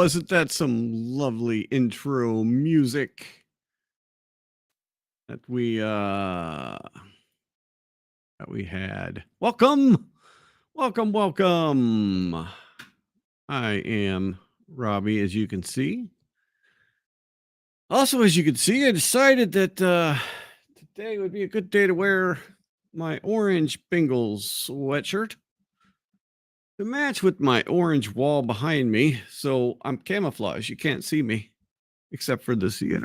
wasn't that some lovely intro music that we had? Welcome. I am Robbie, as you can see. Also, as you can see, I decided that today would be a good day to wear my orange Bengals sweatshirt to match with my orange wall behind me. So I'm camouflaged. You can't see me except for this, this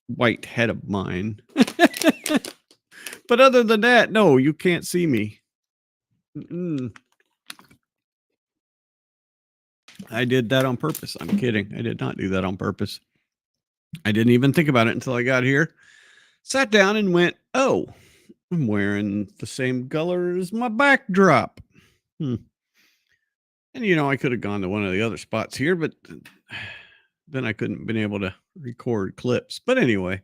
white head of mine. But other than that, no, you can't see me. I did that on purpose. I'm kidding. I did not do that on purpose. I didn't even think about it until I got here. Sat down and went, oh, I'm wearing the same color as my backdrop. And I could have gone to one of the other spots here, but then I couldn't been able to record clips. But anyway,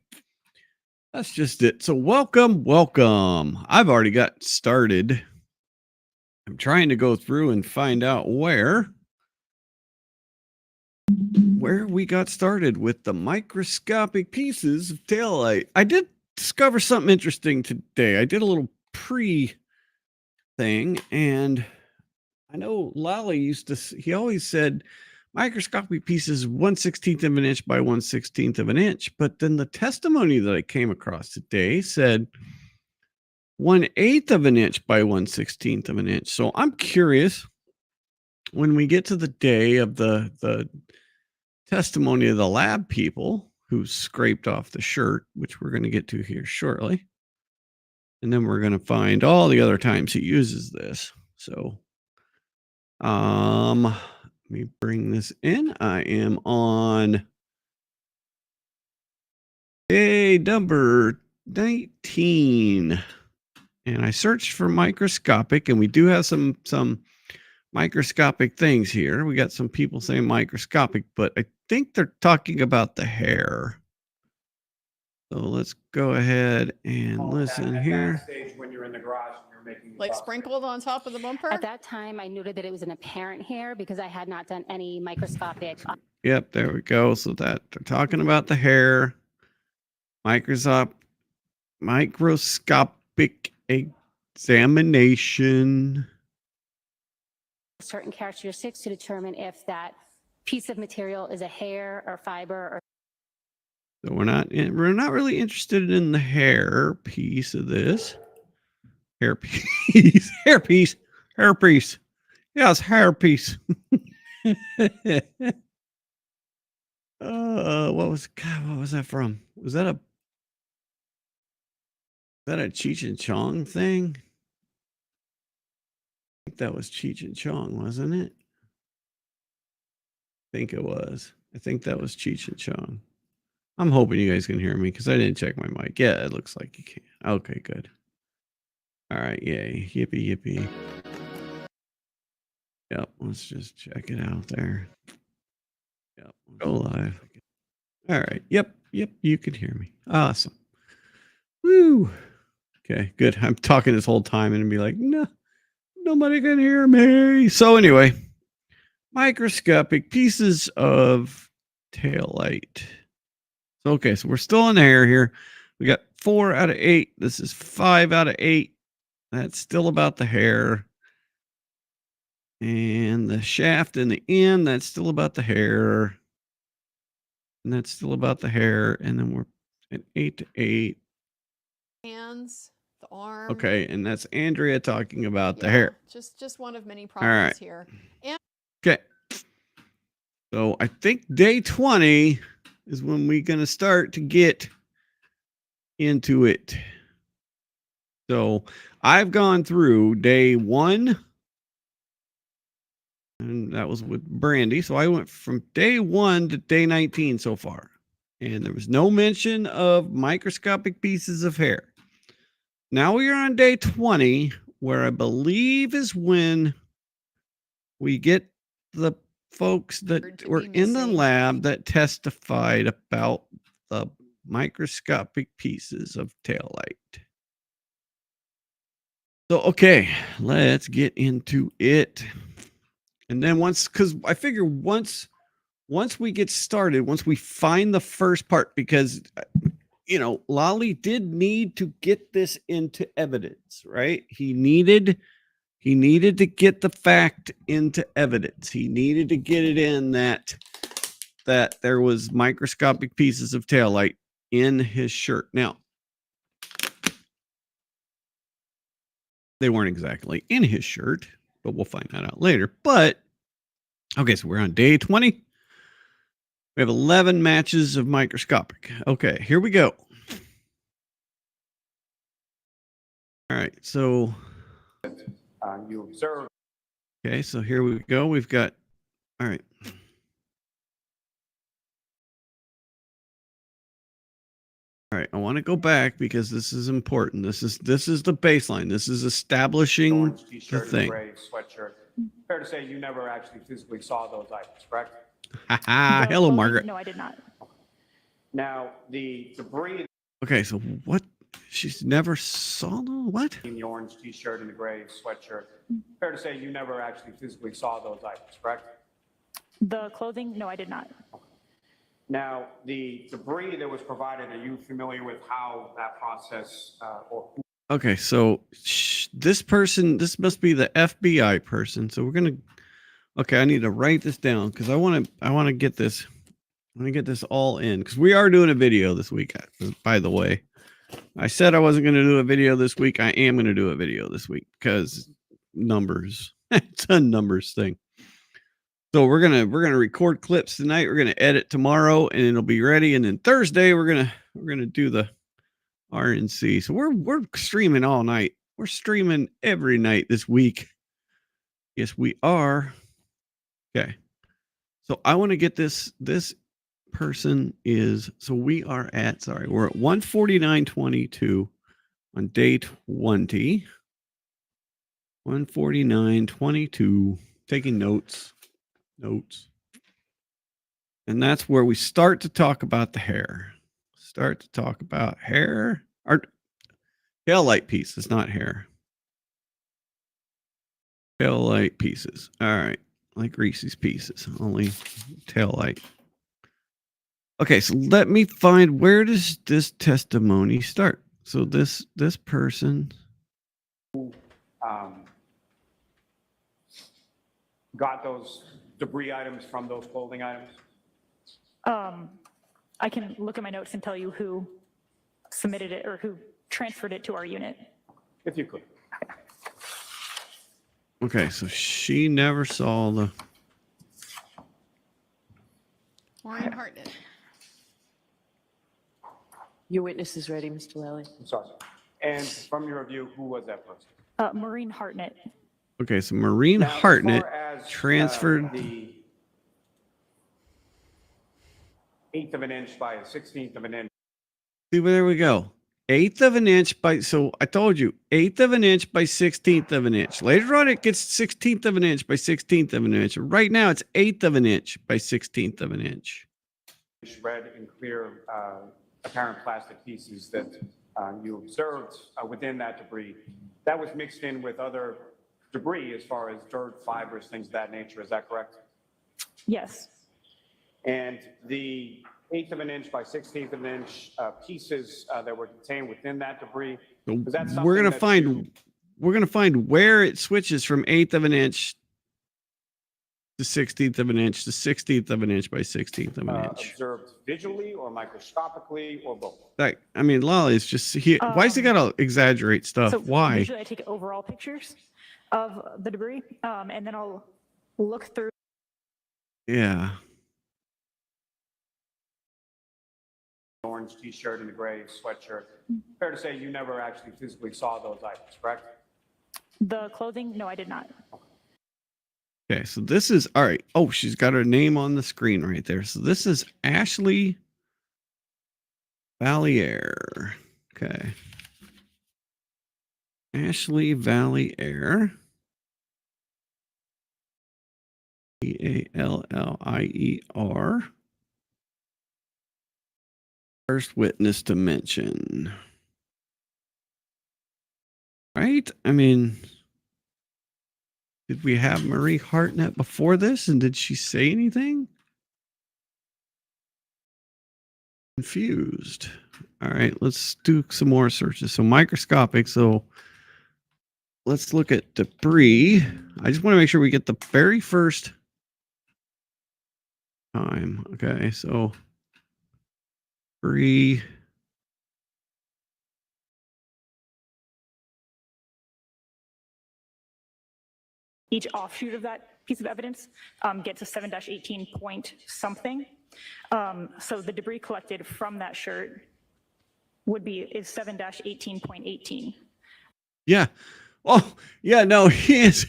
that's just it. So welcome. I've already got started. I'm trying to go through and find out where we got started with the microscopic pieces of taillight. I did discover something interesting today. I did a little pre thing, and I know Lally he always said microscopic pieces 1/16 of an inch by 1/16 of an inch. But then the testimony that I came across today said 1/8 of an inch by 1/16 of an inch. So I'm curious, when we get to the day of the testimony of the lab people who scraped off the shirt, which we're going to get to here shortly. And then we're going to find all the other times he uses this. So, let me bring this in. I am on day number 19. And I searched for microscopic, and we do have some microscopic things here. We got some people saying microscopic, but I think they're talking about the hair. So let's go ahead and listen here. When you're in the garage and you're making like sprinkled on top of the bumper? At that time, I noted that it was an apparent hair because I had not done any microscopic. Yep, there we go. So that they're talking about the hair. Microscopic examination. Certain characteristics to determine if that piece of material is a hair or fiber or. So we're not really interested in the hair piece of this. Hair piece. Yes, hair piece. What was that from? Was that a Cheech and Chong thing? I think that was Cheech and Chong, wasn't it? I think it was. I think that was Cheech and Chong. I'm hoping you guys can hear me because I didn't check my mic. Yeah, it looks like you can. Okay, good. All right, yay. Yippee. Yep, let's just check it out there. Yep, go live. All right, yep, you can hear me. Awesome. Woo. Okay, good. I'm talking this whole time and be like, no, nobody can hear me. So anyway, microscopic pieces of taillight. Okay, so we're still in the hair here. We got 4 out of 8. This is 5 out of 8. That's still about the hair. And the shaft and the end, that's still about the hair. And that's still about the hair. And then we're at 8 to 8. Hands, the arm. Okay, and that's Andrea talking about the hair. Just one of many problems here. And okay. So I think day 20 is when we're going to start to get into it. So I've gone through day 1, and that was with Brandy. So I went from day 1 to day 19 so far, and there was no mention of microscopic pieces of hair. Now we are on day 20, where I believe is when we get the folks that were in the lab that testified about the microscopic pieces of taillight. So, okay, let's get into it. And then because I figure once once we get started, once we find the first part, because Lally did need to get this into evidence, right? He needed to get the fact into evidence. He needed to get it in that there was microscopic pieces of taillight in his shirt. Now, they weren't exactly in his shirt, but we'll find that out later. But okay, so we're on day 20. We have 11 matches of microscopic. Okay, here we go. All right, so you observe. Okay, so here we go. We've got, all right. All right, I want to go back because this is important. This is the baseline. This is establishing Orange the t-shirt and thing. gray sweatshirt. Fair to say you never actually physically saw those items, correct? Haha, The hello, clothing- Margaret. No, I did not. Now, the debris Okay, so what? She's never saw the what? in the orange t-shirt and the gray sweatshirt. Fair to say you never actually physically saw those items, correct? The clothing? No, I did not. Now, the debris that was provided, are you familiar with how that process or Okay, so this person, this must be the FBI person. So we're gonna. Okay, I need to write this down because I want to get this. I'm gonna get this all in because we are doing a video this week. By the way, I said I wasn't gonna do a video this week. I am gonna do a video this week because numbers. It's a numbers thing. So we're gonna record clips tonight. We're gonna edit tomorrow, and it'll be ready. And then Thursday we're gonna do the RNC. So we're streaming all night. We're streaming every night this week. Yes, we are. Okay. So I want to get this person is, so we are at, we're at 149.22 on day 20. 149.22. Taking notes. And that's where we start to talk about the hair. Start to talk about hair. Our taillight pieces, not hair. Taillight pieces. All right. Like Reese's Pieces, only taillight. Okay, so let me find, where does this testimony start? So this person got those debris items from those clothing items? I can look at my notes and tell you who submitted it or who transferred it to our unit. If you could. Okay, so she never saw the. Maureen Hartnett. Your witness is ready, Mr. Lally. I'm sorry. And from your review, who was that person? Maureen Hartnett. Okay, so Maureen Now, Hartnett as far as, transferred. the 1/8 of an inch by a 1/16 of an inch. See, there we go. 1/8 of an inch by, so I told you, 1/8 of an inch by 1/16 of an inch. Later on, it gets 1/16 of an inch by 1/16 of an inch. Right now, it's 1/8 of an inch by 1/16 of an inch. Red and clear apparent plastic pieces that you observed within that debris. That was mixed in with other debris as far as dirt, fibers, things of that nature. Is that correct? Yes. And the 1/8 of an inch by 1/16 of an inch pieces that were contained within that debris. So Is that we're gonna something that find where it switches from 1/8 of an inch to 1/16 of an inch to 1/16 of an inch by 1/16 of an inch. observed visually or microscopically or both? Like, I mean, Lolly's just here. Why is he gotta exaggerate stuff? So Why? usually I take overall pictures of the debris, and then I'll look through. Yeah. Orange t-shirt and the gray sweatshirt. Fair to say you never actually physically saw those items, correct? The clothing? No, I did not. Okay, so this is all right. Oh, she's got her name on the screen right there. So this is Ashley Valliere. Okay. Ashley Valliere. Vallier. First witness to mention. Right? I mean, did we have Marie Hartnett before this? And did she say anything? confused. All right, let's do some more searches. So microscopic. So let's look at debris. I just want to make sure we get the very first time. Okay, so debris. Each offshoot of that piece of evidence gets a 7-18 point something. So the debris collected from that shirt is 7-18.18. Yeah. Oh, yeah. No, he's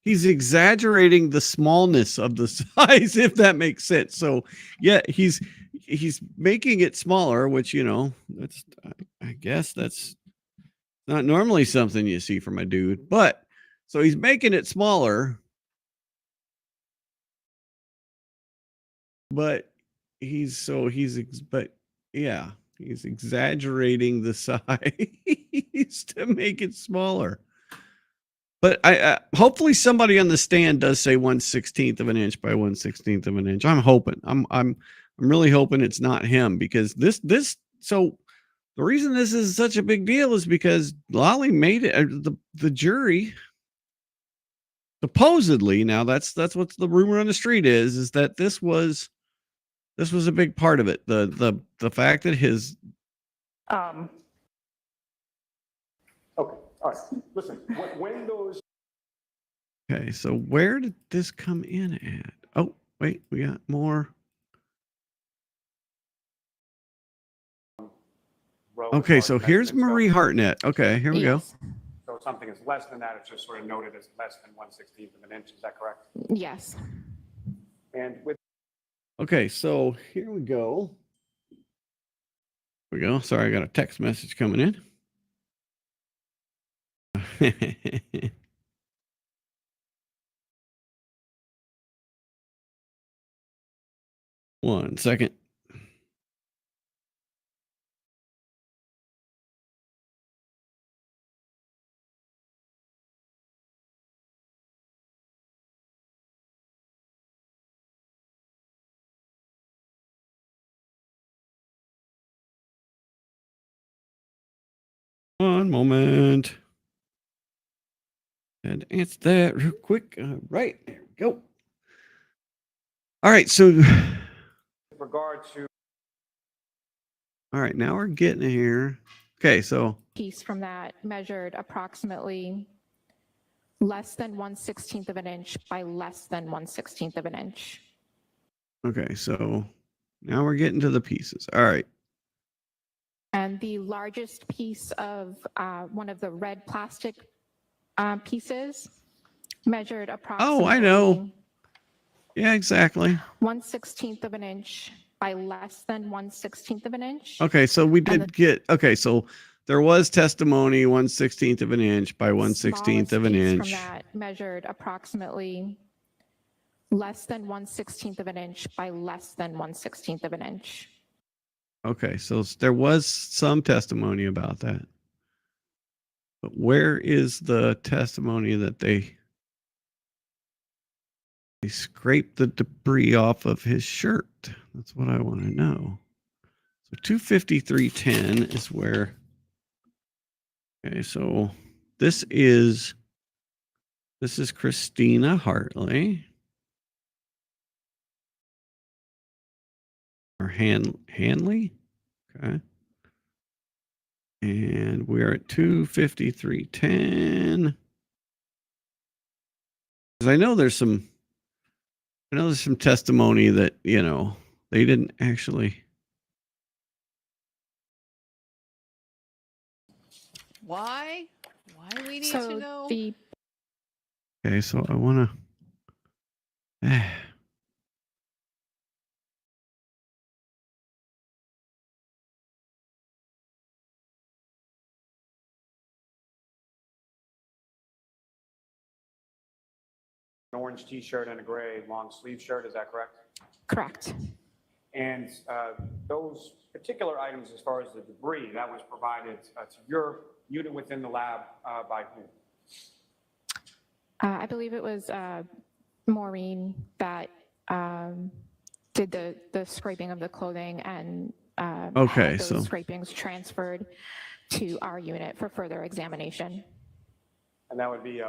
exaggerating the smallness of the size, if that makes sense. So yeah, he's making it smaller, which, you know, that's, I guess that's not normally something you see from a dude, but so he's making it smaller, but he's exaggerating the size to make it smaller. But I hopefully somebody on the stand does say 1/16 of an inch by 1/16 of an inch. I'm hoping. I'm really hoping it's not him, because this so the reason this is such a big deal is because Lally made it. The jury supposedly, now that's what the rumor on the street is that this was a big part of it. The fact that his Um, Okay, all right. Listen, when those okay, so where did this come in at? Oh, wait, we got more. rows Okay, are so here's measurements go, Marie Hartnett. Okay, here we go. Yes. so if something is less than that, it's just sort of noted as less than 1/16 of an inch. Is that correct? Yes. And with Okay, so here we go. Here we go. Sorry, I got a text message coming in. 1 second. One moment. And answer that real quick. All right, there we go. All right, so regard to all right, now we're getting here. Okay, so Piece from that measured approximately less than 1/16 of an inch by less than 1/16 of an inch. okay, so now we're getting to the pieces. All right. And the largest piece of one of the red plastic pieces measured approximately Oh, I know. Yeah, exactly. 1/16 of an inch by less than 1/16 of an inch. Okay, so we And did get okay, so there was testimony 1/16 of an inch by 1/16 of an Smallest piece inch. from that measured approximately less than 1/16 of an inch by less than 1/16 of an inch. Okay, so there was some testimony about that. But where is the testimony that they scraped the debris off of his shirt? That's what I want to know. So 253.10 is where. Okay, so this is Christina Hartley. Or Hanley. Okay. And we're at 253.10. Because I know there's some testimony that, you know, they didn't actually. Why? Why do we need So to know? Okay, so I want to. an orange T-shirt and a gray long sleeve shirt. Is that correct? Correct. And those particular items, as far as the debris, that was provided to your unit within the lab by whom? I believe it was Maureen that did the scraping of the clothing and Okay, had those so scrapings transferred to our unit for further examination. And that would be,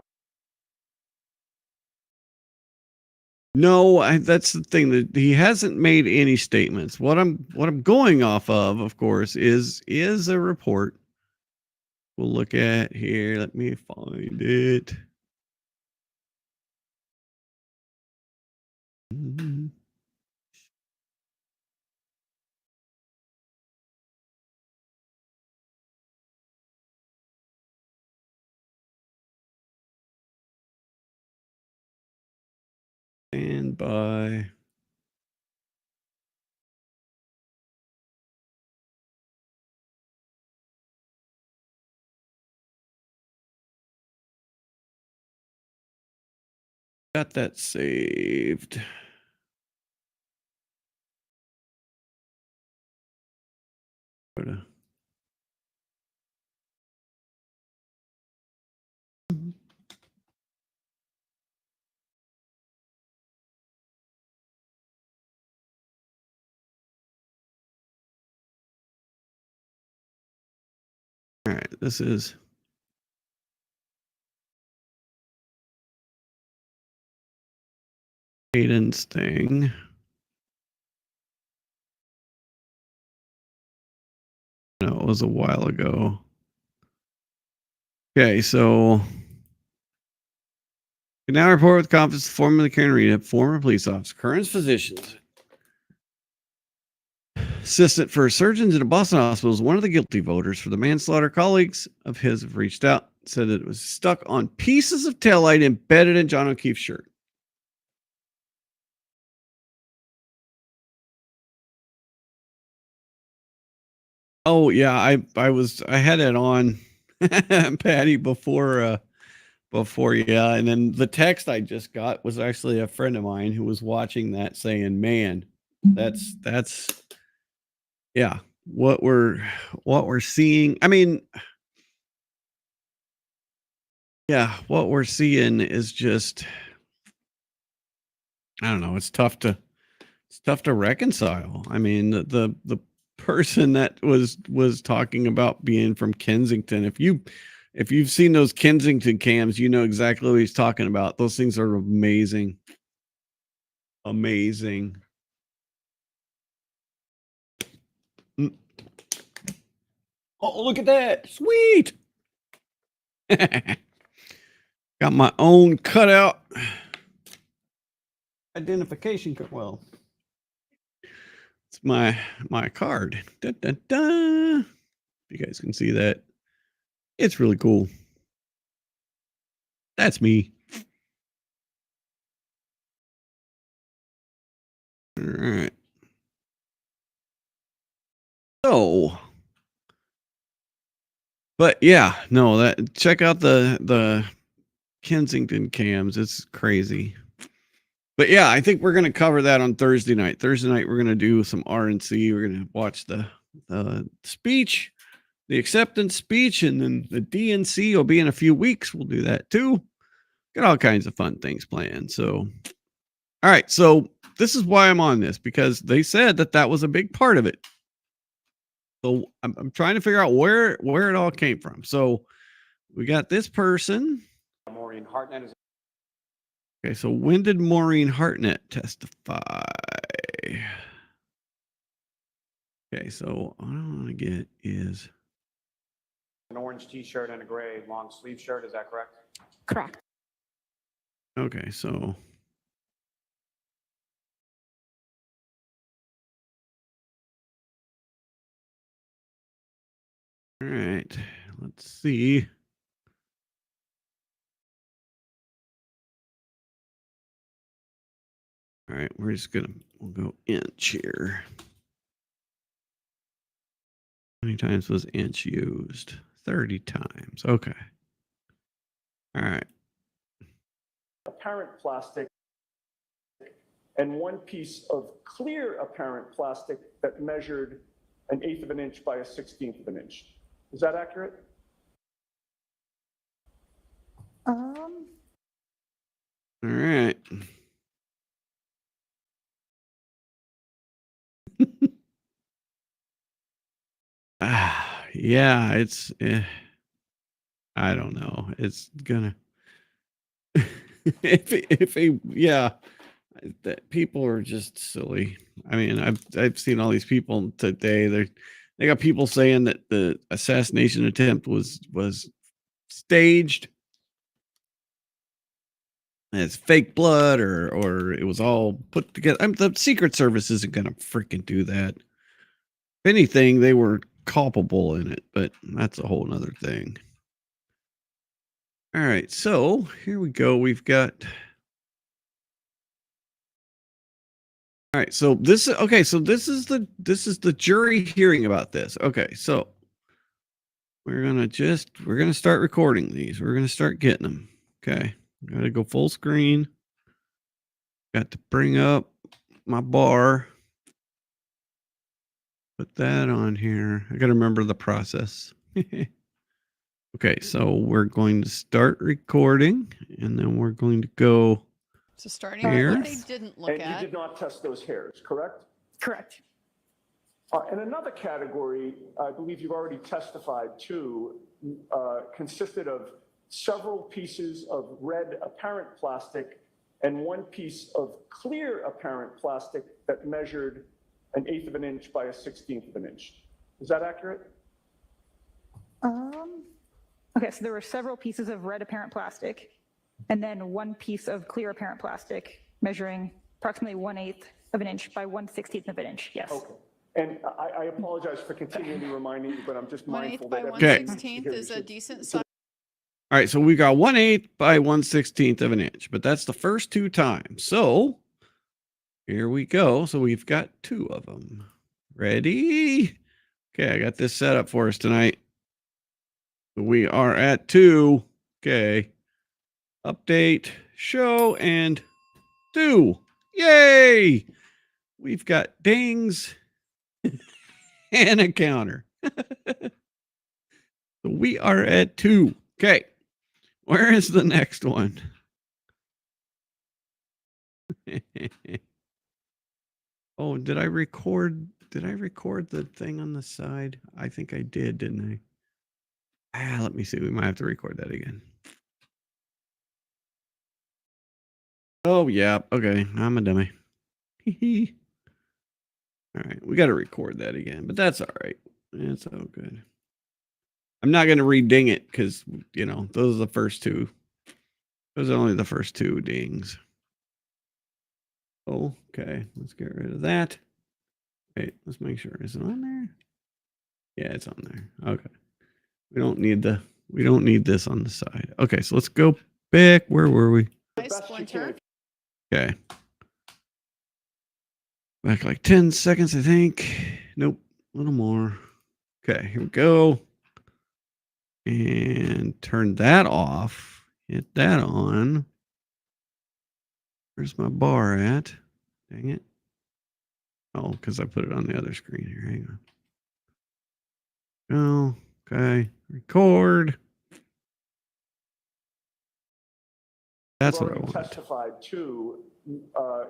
no, that's the thing, that he hasn't made any statements. What I'm going off of course, is a report. We'll look at here. Let me find it. And by got that saved. All right, this is Aiden's thing. No, it was a while ago. Okay, so we now report with confidence the former Karen Reed, former police officer, current physicians, assistant for surgeons at a Boston hospital, is one of the guilty voters for the manslaughter. Colleagues of his have reached out, said that it was stuck on pieces of taillight embedded in John O'Keefe's shirt. Oh yeah, I had it on Patty before yeah, and then the text I just got was actually a friend of mine who was watching that saying, "Man, that's yeah, what we're seeing. I mean, yeah, what we're seeing is just I don't know, it's tough to reconcile. I mean, the person that was talking about being from Kensington, if you've seen those Kensington cams, you know exactly what he's talking about. Those things are amazing. Amazing. Mm. Oh, look at that. Sweet. Got my own cutout identification card. Well, it's my card. Da, da, da. You guys can see that. It's really cool. That's me. All right. So, but yeah, no, that check out the Kensington cams. It's crazy. But yeah, I think we're gonna cover that on Thursday night. Thursday night we're gonna do some RNC. We're gonna watch the speech, the acceptance speech, and then the DNC will be in a few weeks. We'll do that too. Got all kinds of fun things planned. So, all right. So this is why I'm on this, because they said that was a big part of it. So I'm trying to figure out where it all came from. So we got this person. Maureen Hartnett is. Okay, so when did Maureen Hartnett testify? Okay, so what I want to get is An orange t-shirt and a gray long sleeve shirt, is that correct? Correct. okay, so all right, let's see. All right, we'll go inch here. How many times was inch used? 30 times. Okay. All right. Apparent plastic and one piece of clear apparent plastic that measured 1/8 of an inch by 1/16 of an inch. Is that accurate? All right. Yeah, it's I don't know. It's gonna yeah, that people are just silly. I mean, I've seen all these people today. They got people saying that the assassination attempt was staged. And it's fake blood, or it was all put together. The Secret Service isn't gonna freaking do that. If anything, they were culpable in it, but that's a whole nother thing. All right, so here we go. We've got. All right, so this is okay. So this is the jury hearing about this. Okay, so we're gonna start recording these. We're gonna start getting them. Okay, gotta go full screen. Got to bring up my bar. Put that on here. I gotta remember the process. Okay, so we're going to start recording, and then we're going to go. So starting with what they didn't look And you at. did not test those hairs, correct? Correct. And another category, I believe you've already testified to, consisted of several pieces of red apparent plastic and one piece of clear apparent plastic that measured 1/8 of an inch by 1/16 of an inch. Is that accurate? Okay, so there were several pieces of red apparent plastic and then one piece of clear apparent plastic measuring approximately 1/8 of an inch by 1/16 of an inch. Yes. Okay. And I apologize for continually reminding you, but I'm just 1/8 mindful by that. 1/16 is a decent size. All right, so we got 1/8 by 1/16 of an inch, but that's the first two times. So here we go. So we've got two of them. Ready? Okay, I got this set up for us tonight. We are at 2. Okay. Update, show, and 2. Yay! We've got dings and a counter. We are at 2. Okay. Where is the next one? Oh, did I record the thing on the side? I think I did, didn't I? Let me see. We might have to record that again. Oh, yeah. Okay. I'm a dummy. All right. We got to record that again, but that's all right. It's all good. I'm not going to re-ding it because, those are the first two. Those are only the first two dings. Oh, okay. Let's get rid of that. Wait, let's make sure. Is it on there? Yeah, it's on there. Okay. We don't need this on the side. Okay, so let's go back. Where were we? Splinter. Okay. Back like 10 seconds, I think. Nope. A little more. Okay, here we go. And turn that off. Hit that on. Where's my bar at? Dang it. Oh, because I put it on the other screen here. Hang on. Oh, okay. Record. That's what I wanted. Testified to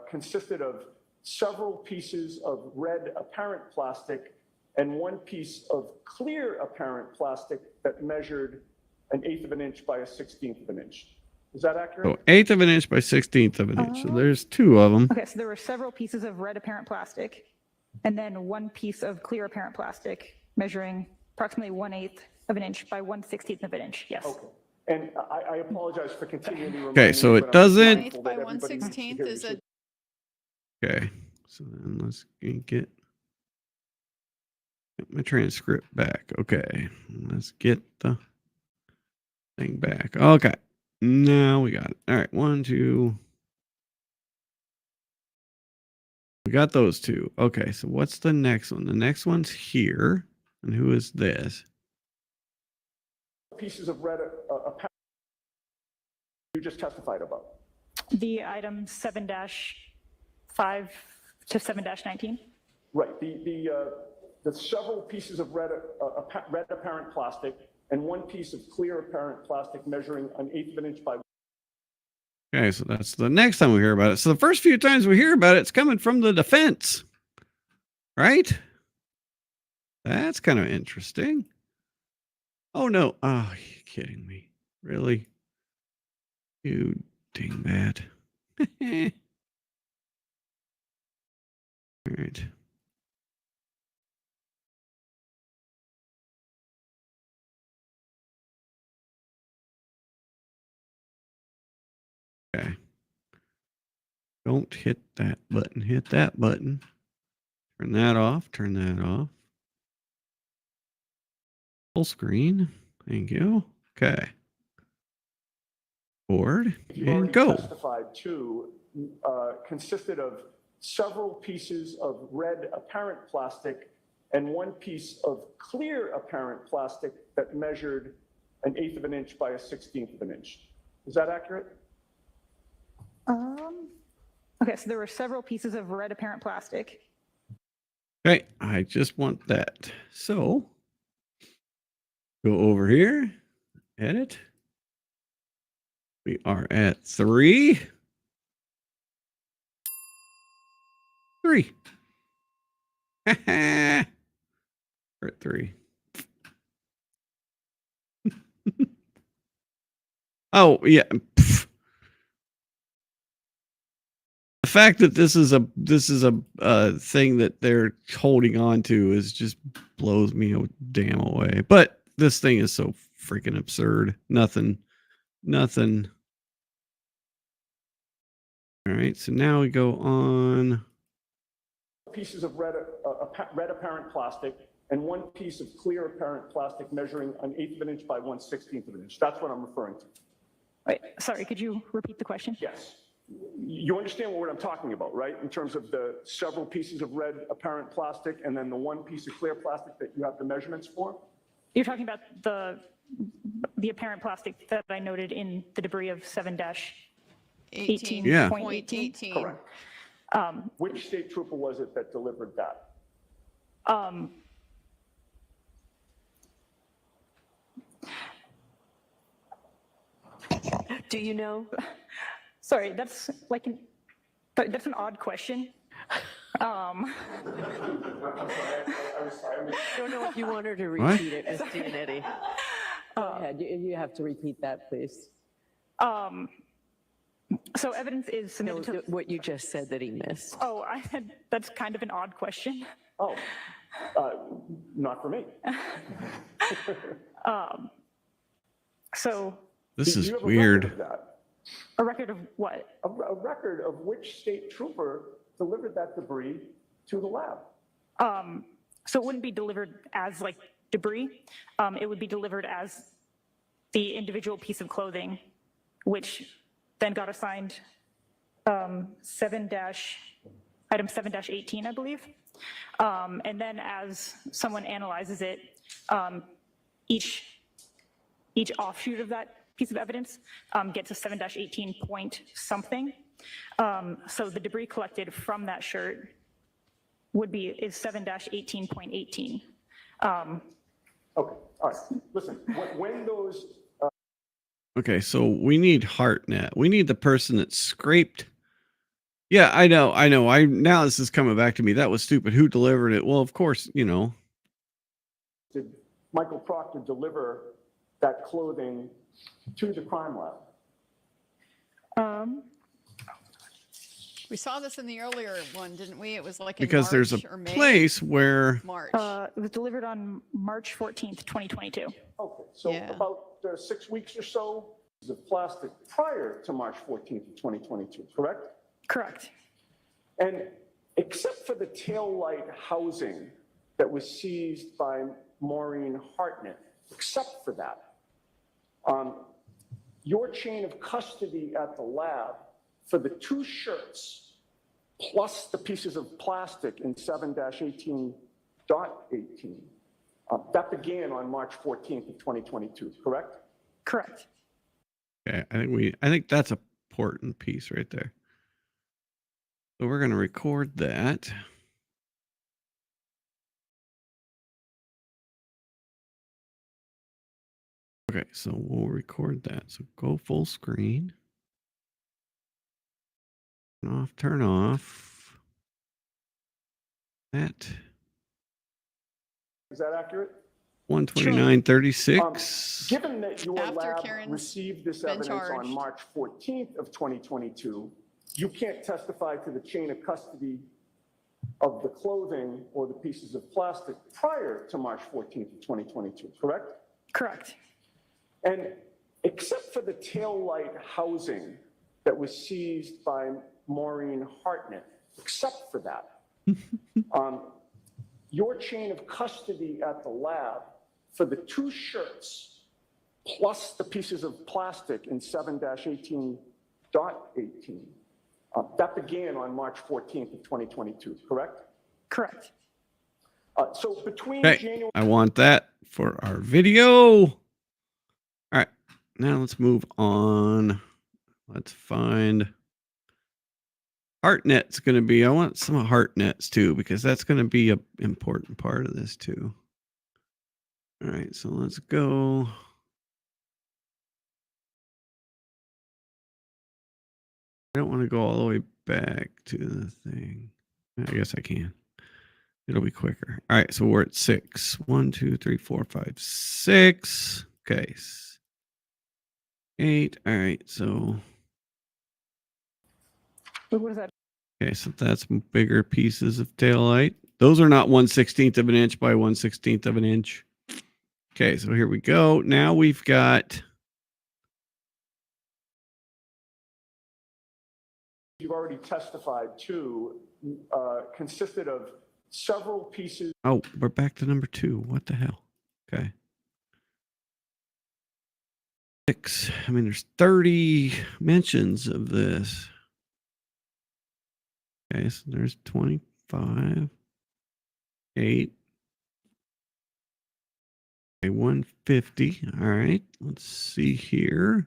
consisted of several pieces of red apparent plastic and one piece of clear apparent plastic that measured 1/8 of an inch by 1/16 of an inch. Is that accurate? So 1/8 of an inch by 1/16 of an inch. So there's two of them. Okay, so there were several pieces of red apparent plastic and then one piece of clear apparent plastic measuring approximately 1/8 of an inch by 1/16 of an inch. Yes. Okay. And I apologize for continually reminding Okay, so you, it but I'm doesn't. mindful 1/8 by that everybody needs to 1/16 hear is you. a Okay. So then let's get my transcript back. Okay. Let's get the thing back. Okay. Now we got it. All right. 1, 2. We got those two. Okay. So what's the next one? The next one's here. And who is this? Pieces of red apparent you just testified about. The item 7-5 to 7-19. Right. The several pieces of red apparent plastic and one piece of clear apparent plastic measuring 1/8 of an inch by. Okay. So that's the next time we hear about it. So the first few times we hear about it, it's coming from the defense. Right? That's kind of interesting. Oh no. Oh, you kidding me? Really? You dingbat. All right. Okay. Don't hit that button. Hit that button. Turn that off. Turn that off. Full screen. Thank you. Okay. Board You and already go. testified to consisted of several pieces of red apparent plastic and one piece of clear apparent plastic that measured 1/8 of an inch by 1/16 of an inch. Is that accurate? Okay, so there were several pieces of red apparent plastic. Okay. I just want that. So go over here. Edit. We are at 3. 3. We're at 3. Oh, yeah. Pff. The fact that this is a thing that they're holding on to is just blows me damn away. But this thing is so freaking absurd. Nothing. All right, so now we go on. Pieces of red apparent plastic and one piece of clear apparent plastic measuring 1/8 of an inch by 1/16 of an inch. That's what I'm referring to. Wait, sorry, could you repeat the question? Yes. You understand what I'm talking about, right? In terms of the several pieces of red apparent plastic and then the one piece of clear plastic that you have the measurements for? You're talking about the apparent plastic that I noted in the debris of 7-18. Yeah. 18.18. Correct. Which state trooper was it that delivered that? Do you know? Sorry, that's an odd question. I don't know if you want her to repeat it, Ms. Giannetti. Go ahead, you have to repeat that, please. So evidence is submitted to. What you just said that he missed. Oh, that's kind of an odd question. Oh, not for me. So This Do is you have weird. A record of that? a record of what? A record of which state trooper delivered that debris to the lab? So it wouldn't be delivered as like debris. It would be delivered as the individual piece of clothing, which then got assigned item 7-18, I believe. And then as someone analyzes it, each offshoot of that piece of evidence gets a 7-18 point something. So the debris collected from that shirt is 7-18.18. Okay, all right. Listen, when those Okay, so we need HeartNet. We need the person that scraped. Yeah, I know. Now this is coming back to me. That was stupid. Who delivered it? Well, of course, did Michael Proctor deliver that clothing to the crime lab? We saw this in the earlier one, didn't we? It was like in because March there's a or May. place where March. It was delivered on March 14th, 2022. Okay, so Yeah. about 6 weeks or so of plastic prior to March 14th of 2022, correct? Correct. And except for the taillight housing that was seized by Maureen Hartnett, except for that, your chain of custody at the lab for the 2 shirts plus the pieces of plastic in 7-18.18, that began on March 14th of 2022, correct? Correct. okay, I think that's a important piece right there. So we're going to record that. Okay, so we'll record that. So go full screen. Turn off. That Is that accurate? 129.36. Given that your After lab Karen's received this been evidence on charged. March 14th of 2022, you can't testify to the chain of custody of the clothing or the pieces of plastic prior to March 14th of 2022, correct? Correct. And except for the taillight housing that was seized by Maureen Hartnett, except for that, your chain of custody at the lab for the 2 shirts plus the pieces of plastic in 7-18.18, that began on March 14th of 2022, correct? Correct. So between Okay, January. I want that for our video. All right, now let's move on. Let's find Hartnett's going to be. I want some Hartnett's too because that's going to be an important part of this too. All right, so let's go. I don't want to go all the way back to the thing. I guess I can. It'll be quicker. All right, so we're at 6. 1, 2, 3, 4, 5, 6. Okay. 8. All right, so What is that? okay, so that's bigger pieces of taillight. Those are not 1/16 of an inch by 1/16 of an inch. Okay, so here we go. Now we've got. You've already testified to consisted of several pieces. Oh, we're back to number 2. What the hell? Okay. 6. I mean, there's 30 mentions of this. Okay, so there's 25. 8. Okay, 150. All right, let's see here.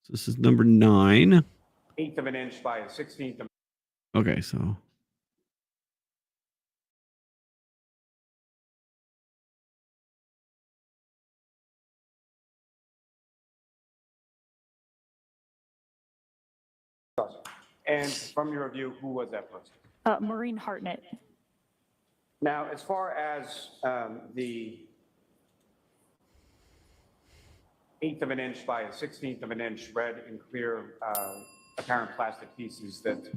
So this is number 9. 1/8 of an inch by 1/16 of. Okay, so And from your review, who was that person? Maureen Hartnett. Now, as far as the 1/8 of an inch by 1/16 of an inch red and clear apparent plastic pieces that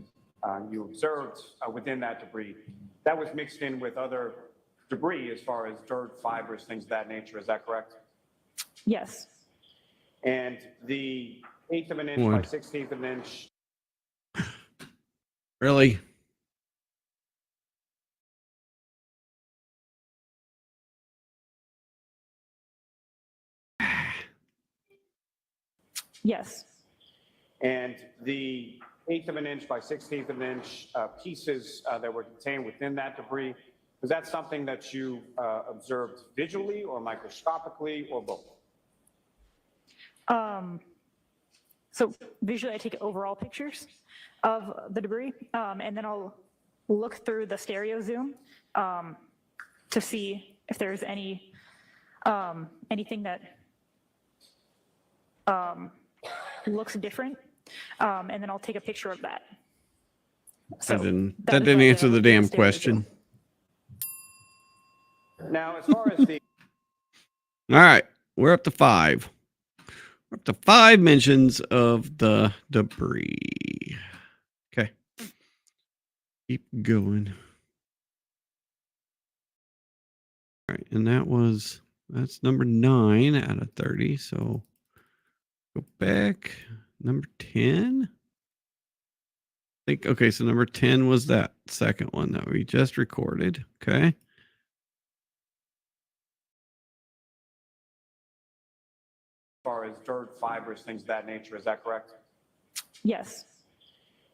you observed within that debris, that was mixed in with other debris as far as dirt, fibers, things of that nature. Is that correct? Yes. And the 1/8 of an inch by 1/16 of an inch. really, Yes. And the 1/8 of an inch by 1/16 of an inch pieces that were contained within that debris, was that something that you observed visually or microscopically or both? So visually, I take overall pictures of the debris, and then I'll look through the stereo zoom to see if there's any anything that looks different, and then I'll take a picture of that. So that didn't is what I did answer on the damn stereo question. zoom. Now, as far as the All right, we're up to 5. We're up to 5 mentions of the debris. Okay, keep going. All right, and that's number 9 out of 30. So go back. Number 10. Okay, so number 10 was that second one that we just recorded. Okay. as far as dirt, fibers, things of that nature, is that correct? Yes.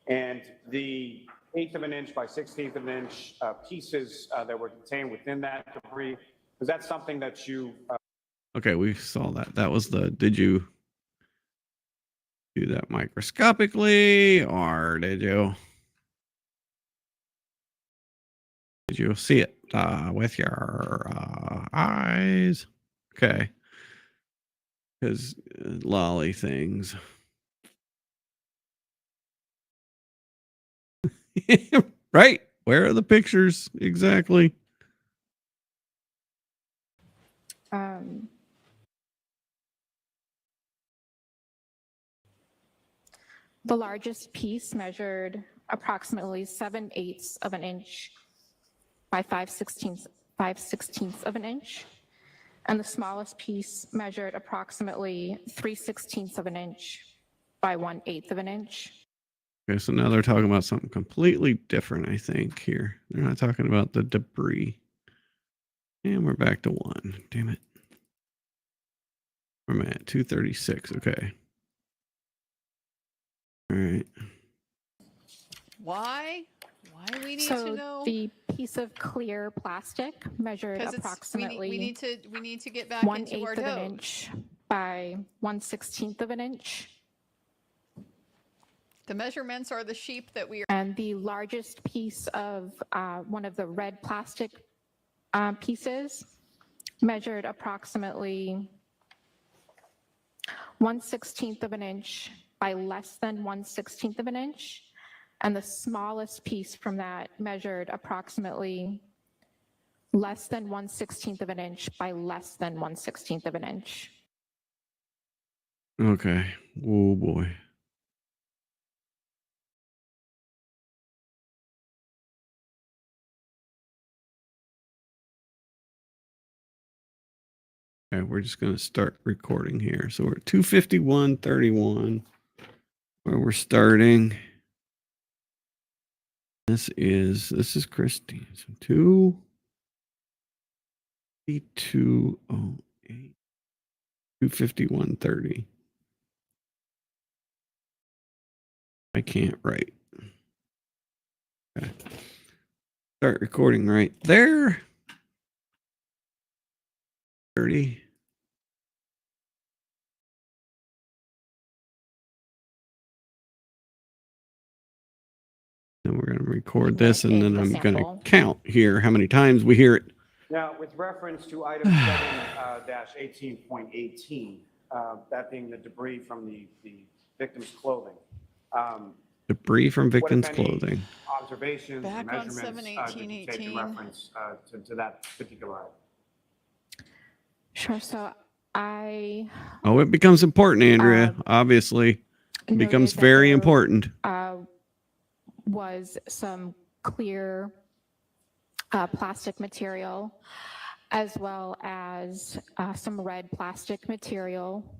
And the 1/8 of an inch by 1/16 of an inch pieces that were contained within that debris, was that something that you Okay, we saw that. That was did you do that microscopically or did you see it with your eyes? Okay. Because Lally things. Right? Where are the pictures exactly? The largest piece measured approximately 7/8 of an inch by 5/16 of an inch, and the smallest piece measured approximately 3/16 of an inch by 1/8 of an inch. Okay, so now they're talking about something completely different, I think, here. They're not talking about the debris. And we're back to 1. Damn it. I'm at 236. Okay. All right. Why? Why we need to So know? the piece of clear plastic measured Because approximately we need to get back into 1/8 our of an dough. inch by 1/16 of an inch. The measurements are the sheep that we are. And the largest piece of one of the red plastic pieces measured approximately 1/16 of an inch by less than 1/16 of an inch. And the smallest piece from that measured approximately less than 1/16 of an inch by less than 1/16 of an inch. Okay. Oh boy. Okay, we're just going to start recording here. So we're at 251:31 where we're starting. This is Christine. So 2:08. 251:30. I can't write. Okay. Start recording right there. 30. And we're going to record this, and then I'm going to count here how many times we hear it. Now, with reference to item 7-18.18, that being the debris from the victim's clothing. Debris from What, victim's if any, clothing. observations, Back on measurements, did you take in 7-18-18. reference to that particular item? Sure. So Oh, it becomes important, Andrea. Obviously, it becomes very important. Was some clear plastic material, as well as some red plastic material.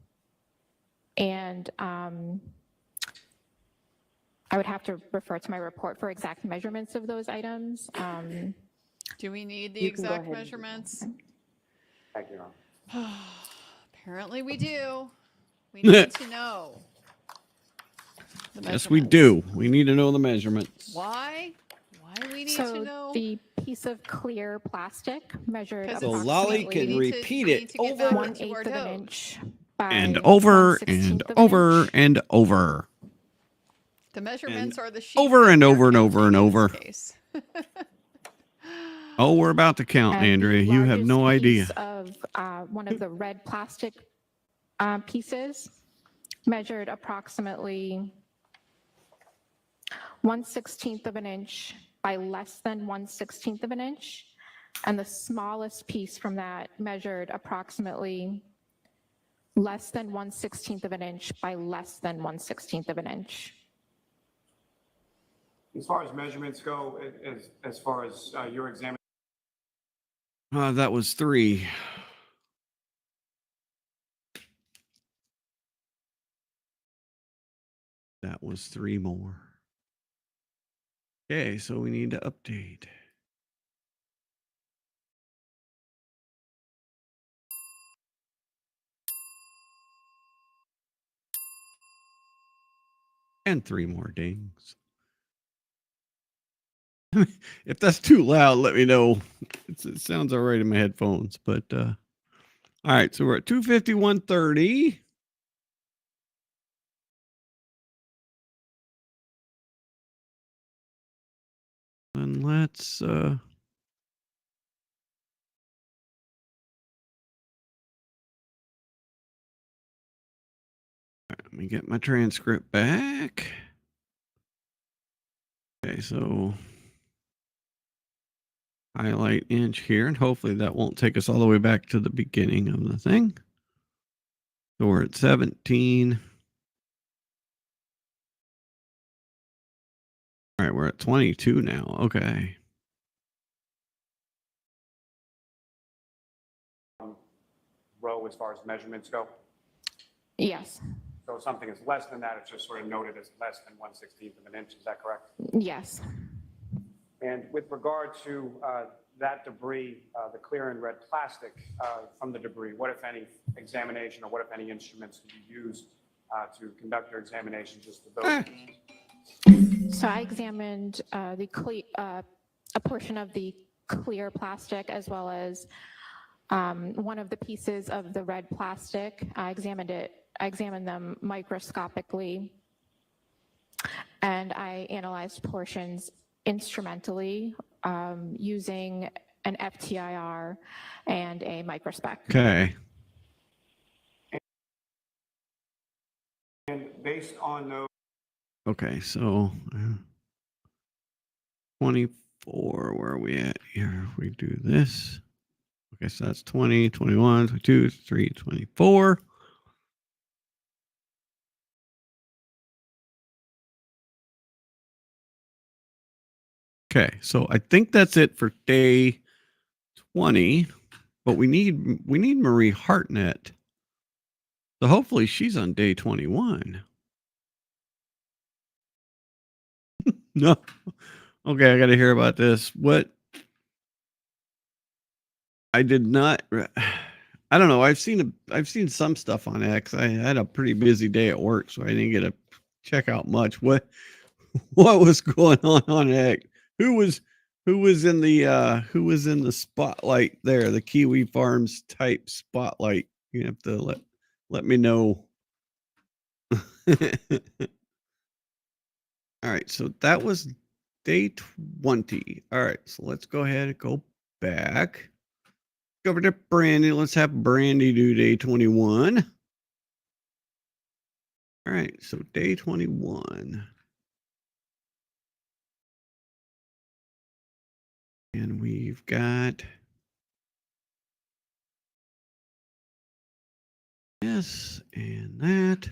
And I would have to refer to my report for exact measurements of those items. Do we need the You can go exact ahead. measurements? Thank you, Your Honor. Apparently we do. We need to know. The Yes, we measurements. do. We need to know the measurements. Why? Why we need So to know? the piece of clear plastic measured Because So it's- Lally we can need to- repeat we it need to get over back into 1/8 our of an dough. inch by and over 1/16 and of an over inch. and over. The measurements are the sheep over that and we are over and over and counting in this over. case. Oh, we're about to count, And Andrea. the You have no largest idea. piece of one of the red plastic pieces measured approximately 1/16 of an inch by less than 1/16 of an inch. And the smallest piece from that measured approximately less than 1/16 of an inch by less than 1/16 of an inch. As far as measurements go, as far as your examination. That was 3. That was 3 more. Okay, so we need to update. And 3 more dings. If that's too loud, let me know. It sounds all right in my headphones, but all right, so we're at 251:30. And let's let me get my transcript back. Okay, so highlight inch here, and hopefully that won't take us all the way back to the beginning of the thing. So we're at 17. All right, we're at 22 now. Okay. Row as far as measurements go. Yes, So if something is less than that, it's just sort of noted as less than 1/16 of an inch. Is that correct? yes. And with regard to that debris, the clear and red plastic from the debris, what, if any, examination or what, if any, instruments did you use to conduct your examination just of those? So I examined a portion of the clear plastic as well as one of the pieces of the red plastic. I examined them microscopically, and I analyzed portions instrumentally using an FTIR and a microspec. Okay. And based on those. Okay, so 24, where are we at here? If we do this. Okay, so that's 20, 21, 22, 23, 24. Okay, so I think that's it for day 20, but we need Marie Hartnett. So hopefully she's on day 21. No. Okay, I got to hear about this. What? I did not. I don't know. I've seen some stuff on X. I had a pretty busy day at work, so I didn't get to check out much. What was going on X? Who was in the spotlight there? The Kiwi Farms type spotlight. You have to let me know. All right, so that was day 20. All right, so let's go ahead and go back. Go over to Brandy. Let's have Brandy do day 21. All right, so day 21. And we've got this and that.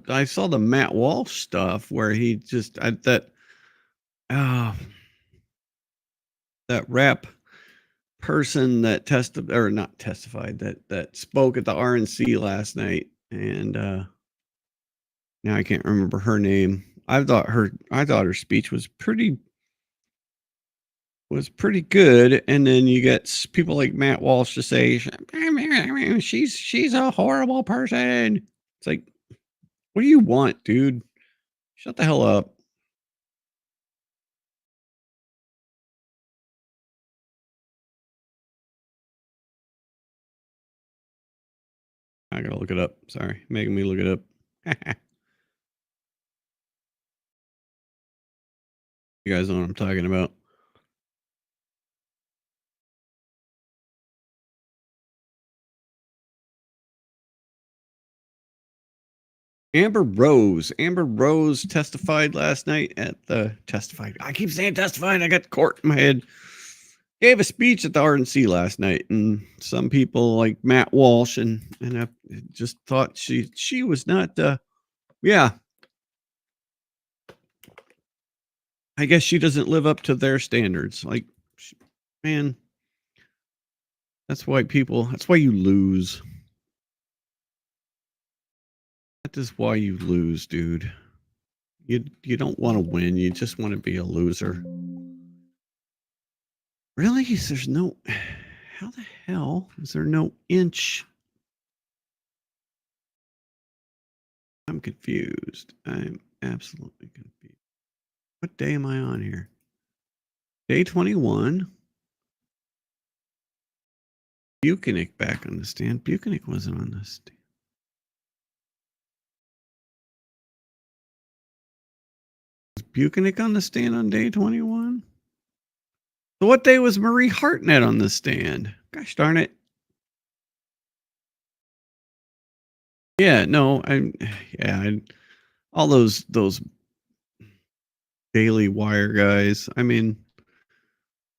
I saw the Matt Walsh stuff where he just that rep person that testified that spoke at the RNC last night, and now I can't remember her name. I thought her speech was pretty good, and then you get people like Matt Walsh to say she's a horrible person. It's like, what do you want, dude? Shut the hell up. I gotta look it up. Sorry, making me look it up. You guys know what I'm talking about. Amber Rose testified last night I keep saying testified. I got court in my head. Gave a speech at the RNC last night, and some people like Matt Walsh and I just thought she was not. Yeah, I guess she doesn't live up to their standards. Like, man, that's why you lose. That is why you lose, dude. You don't want to win. You just want to be a loser. Really? There's no. How the hell is there no inch? I'm confused. I'm absolutely confused. What day am I on here? Day 21. Buchanan back on the stand. Buchanan wasn't on the stand. Was Buchanan on the stand on day 21? So what day was Marie Hartnett on the stand? Gosh darn it. Yeah, no, all those Daily Wire guys. I mean,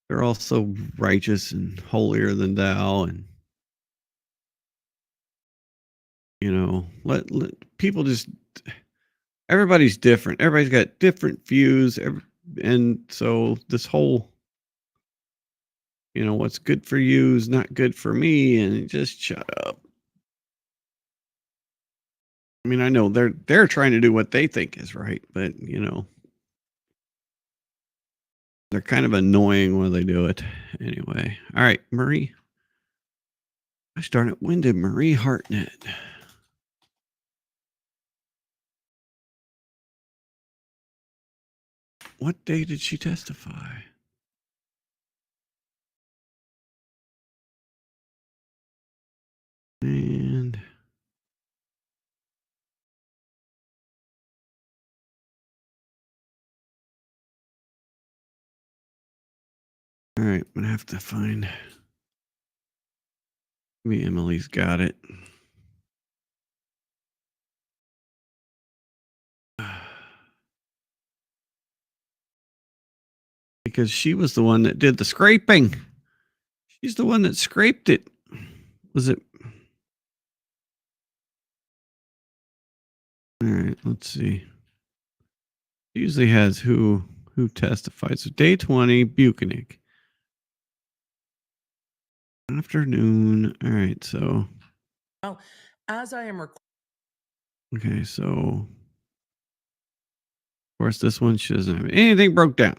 they're all so righteous and holier than thou, and let people just. Everybody's different. Everybody's got different views, and so this whole, what's good for you is not good for me, and just shut up. I mean, I know they're trying to do what they think is right, but they're kind of annoying when they do it. Anyway, all right, Marie. Gosh darn it, when did Marie Hartnett? What day did she testify? And all right, I'm gonna have to find. Maybe Emily's got it. Because she was the one that did the scraping. She's the one that scraped it. Was it? All right, let's see. It usually has who testified. So day 20, Buchanan. Afternoon. All right, so. Oh, as I am Okay, so. Of course, this one, she doesn't have anything broke down.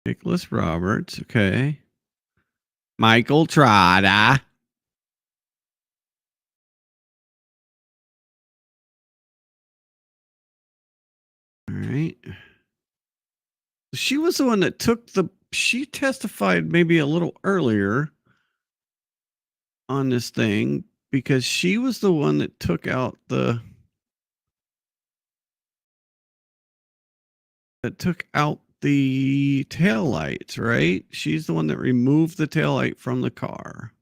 Nicholas Roberts, okay. Michael Trotta. All right. She was the one that she testified maybe a little earlier on this thing because she was the one that took out the taillights, right? She's the one that removed the taillight from the car.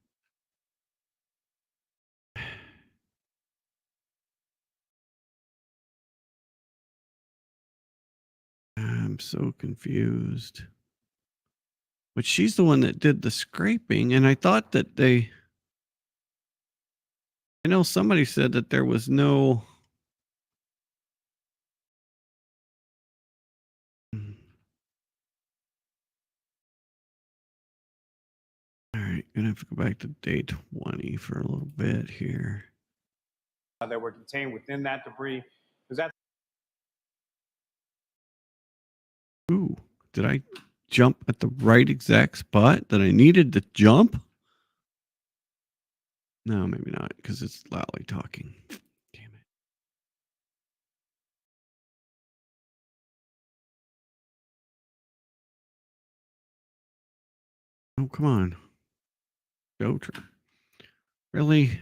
I'm so confused. But she's the one that did the scraping, and I thought that I know somebody said that there was no. All right, gonna have to go back to day 20 for a little bit here. That were contained within that debris. Because that's Ooh, did I jump at the right exact spot that I needed to jump? No, maybe not, because it's Lally talking. Damn it. Oh, come on. Go, really?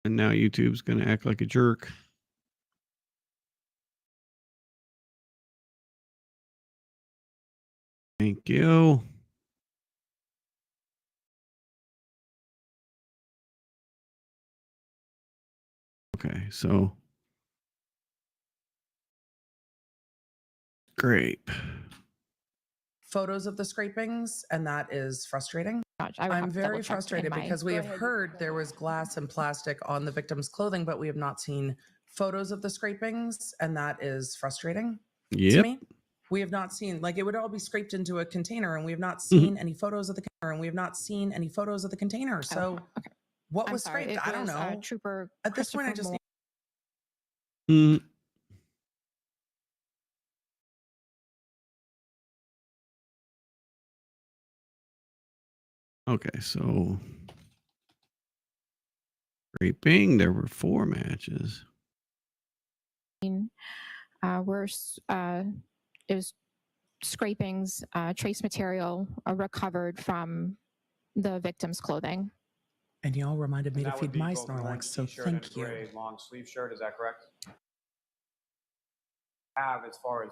And now YouTube's going to act like a jerk. Thank you. Okay, so grape. photos of the scrapings, and that is frustrating. I'm very frustrated because we have heard there was glass and plastic on the victim's clothing, but we have not seen photos of the scrapings, and that is frustrating to me. We have not seen, like, it would all be scraped into a container, and we have not seen any photos of the container, and we have not seen any photos of the container. So what was scraped? I don't know. Trooper At this point, I just Okay, so scraping, there were 4 matches. It was scrapings, trace material recovered from the victim's clothing. And y'all reminded me to that would feed be my both an Snorlax, orange so t-shirt and thank a you. gray long sleeve shirt. Is that correct? have as far as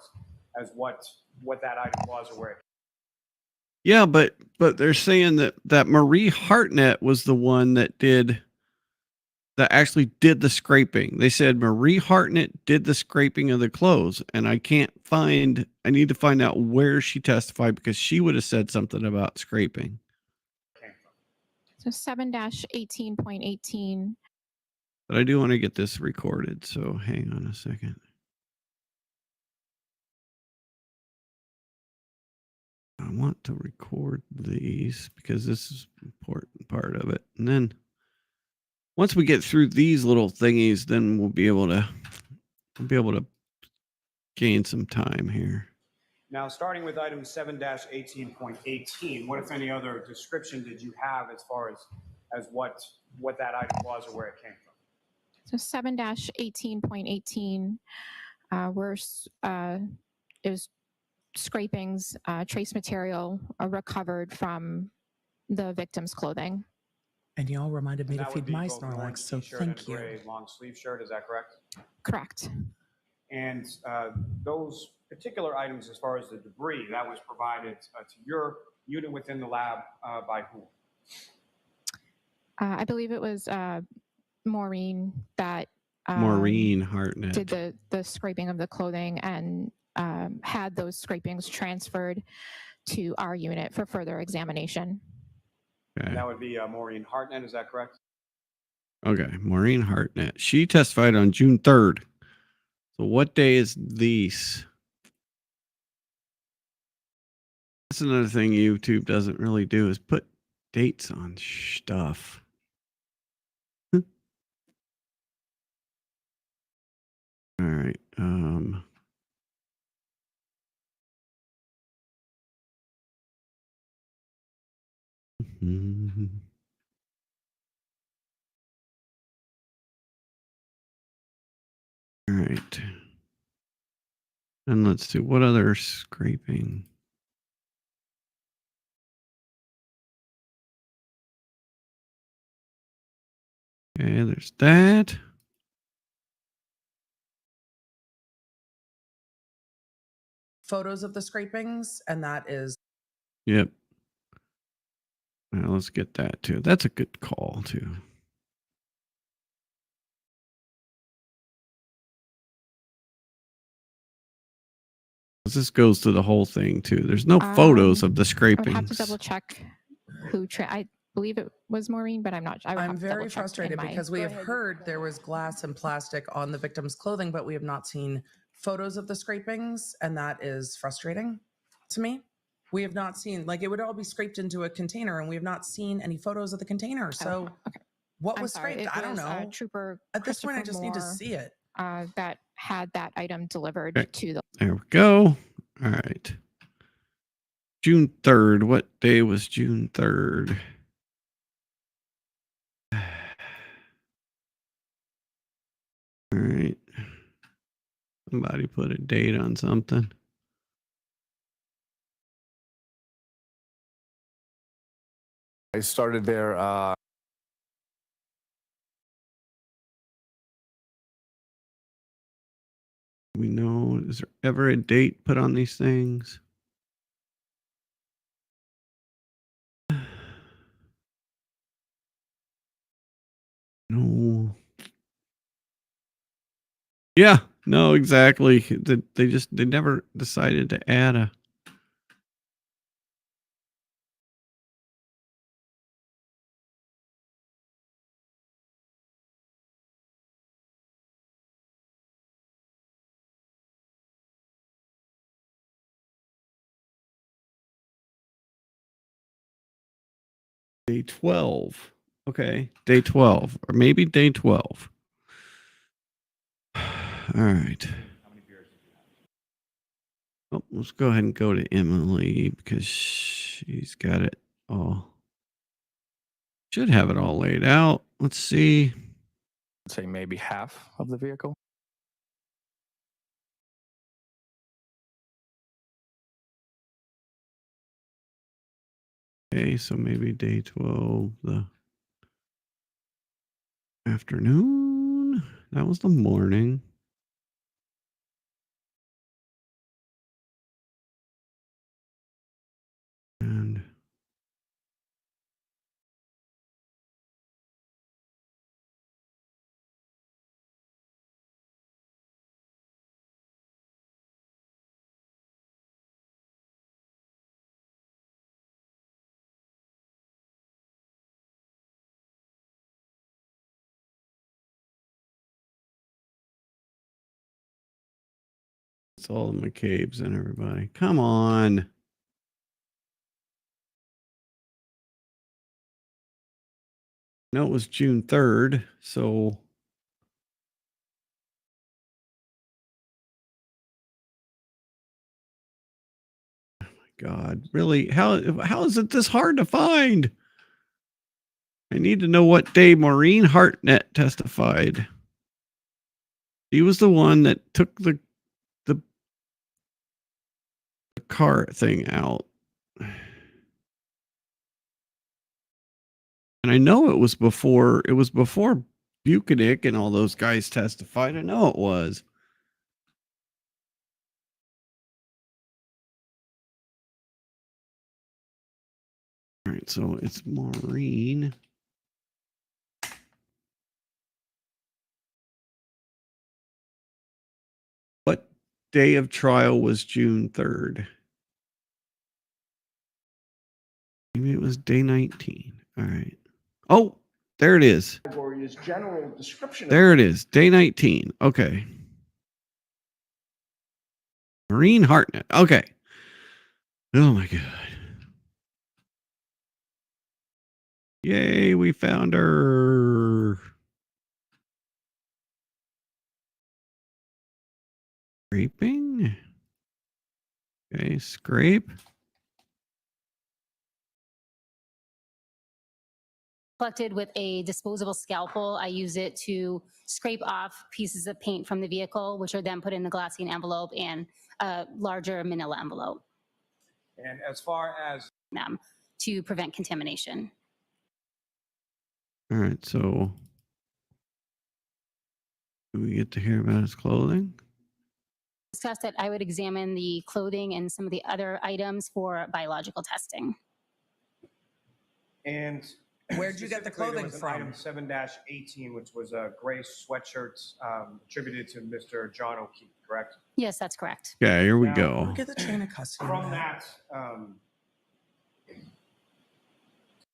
what that item was or where it. Yeah, but they're saying that Marie Hartnett was the one that actually did the scraping. They said Marie Hartnett did the scraping of the clothes, and I need to find out where she testified, because she would have said something about scraping. So 7-18.18. But I do want to get this recorded, so hang on a second. I want to record these because this is an important part of it. And then once we get through these little thingies, then we'll be able to gain some time here. Now, starting with item 7-18.18, what, if any, other description did you have as far as what that item was or where it came from? So 7-18.18 it was scrapings, trace material recovered from the victim's clothing. And y'all reminded me And to that would feed be my both an orange Snorlax, so t-shirt and thank a you. gray long sleeve shirt, is that correct? Correct. And those particular items, as far as the debris, that was provided to your unit within the lab by whom? I believe it was Maureen that Maureen Hartnett did the scraping of the clothing and had those scrapings transferred to our unit for further examination. Okay. And that would be Maureen Hartnett, is that correct? Okay, Maureen Hartnett. She testified on June 3rd. So what day is these? That's another thing YouTube doesn't really do, is put dates on stuff. All right. All right. And let's see, what other scraping? Okay, there's that. Photos of the scrapings, and that is. Yep. Now let's get that too. That's a good call too. This goes to the whole thing too. There's no photos of the scrapings. I would have to double check who. I believe it was Maureen, but I'm not. I'm very frustrated because we have heard there was glass and plastic on the victim's clothing, but we have not seen photos of the scrapings, and that is frustrating to me. We have not seen, like, it would all be scraped into a container, and we have not seen any photos of the container. So what was scraped? I don't know. Trooper at this point, I just need to see it. That had that item delivered to the. There we go. All right. June 3rd. What day was June 3rd? All right. Somebody put a date on something. I started there. We know, is there ever a date put on these things? No. Yeah, no, exactly. They never decided to add a. Day 12. Okay, day 12, or maybe day 12. All right. Oh, let's go ahead and go to Emily because she's got it all. Should have it all laid out. Let's see. Say maybe half of the vehicle. Okay, so maybe day 12, the afternoon. That was the morning. It's all the McCabe's and everybody. Come on. No, it was June 3rd. So God, really? How is it this hard to find? I need to know what day Maureen Hartnett testified. He was the one that took the car thing out. And I know it was before Buchanan and all those guys testified. I know it was. All right, so it's Maureen. What day of trial was June 3rd? Maybe it was day 19. All right. Oh, there it is. Category is general description. There it is. Day 19. Okay. Maureen Hartnett. Okay. Oh my God. Yay, we found her. Scraping. Okay, scrape. Collected with a disposable scalpel. I use it to scrape off pieces of paint from the vehicle, which are then put in a glassine envelope and a larger manila envelope. And as far as them to prevent contamination. All right, so do we get to hear about his clothing? Discussed that I would examine the clothing and some of the other items for biological testing. And Where'd you get the specifically, clothing there was from? an item 7-18, which was a gray sweatshirt attributed to Mr. John O'Keefe, correct? Yes, that's correct. Yeah, here we Now, go. Look at the chain of custody. From that,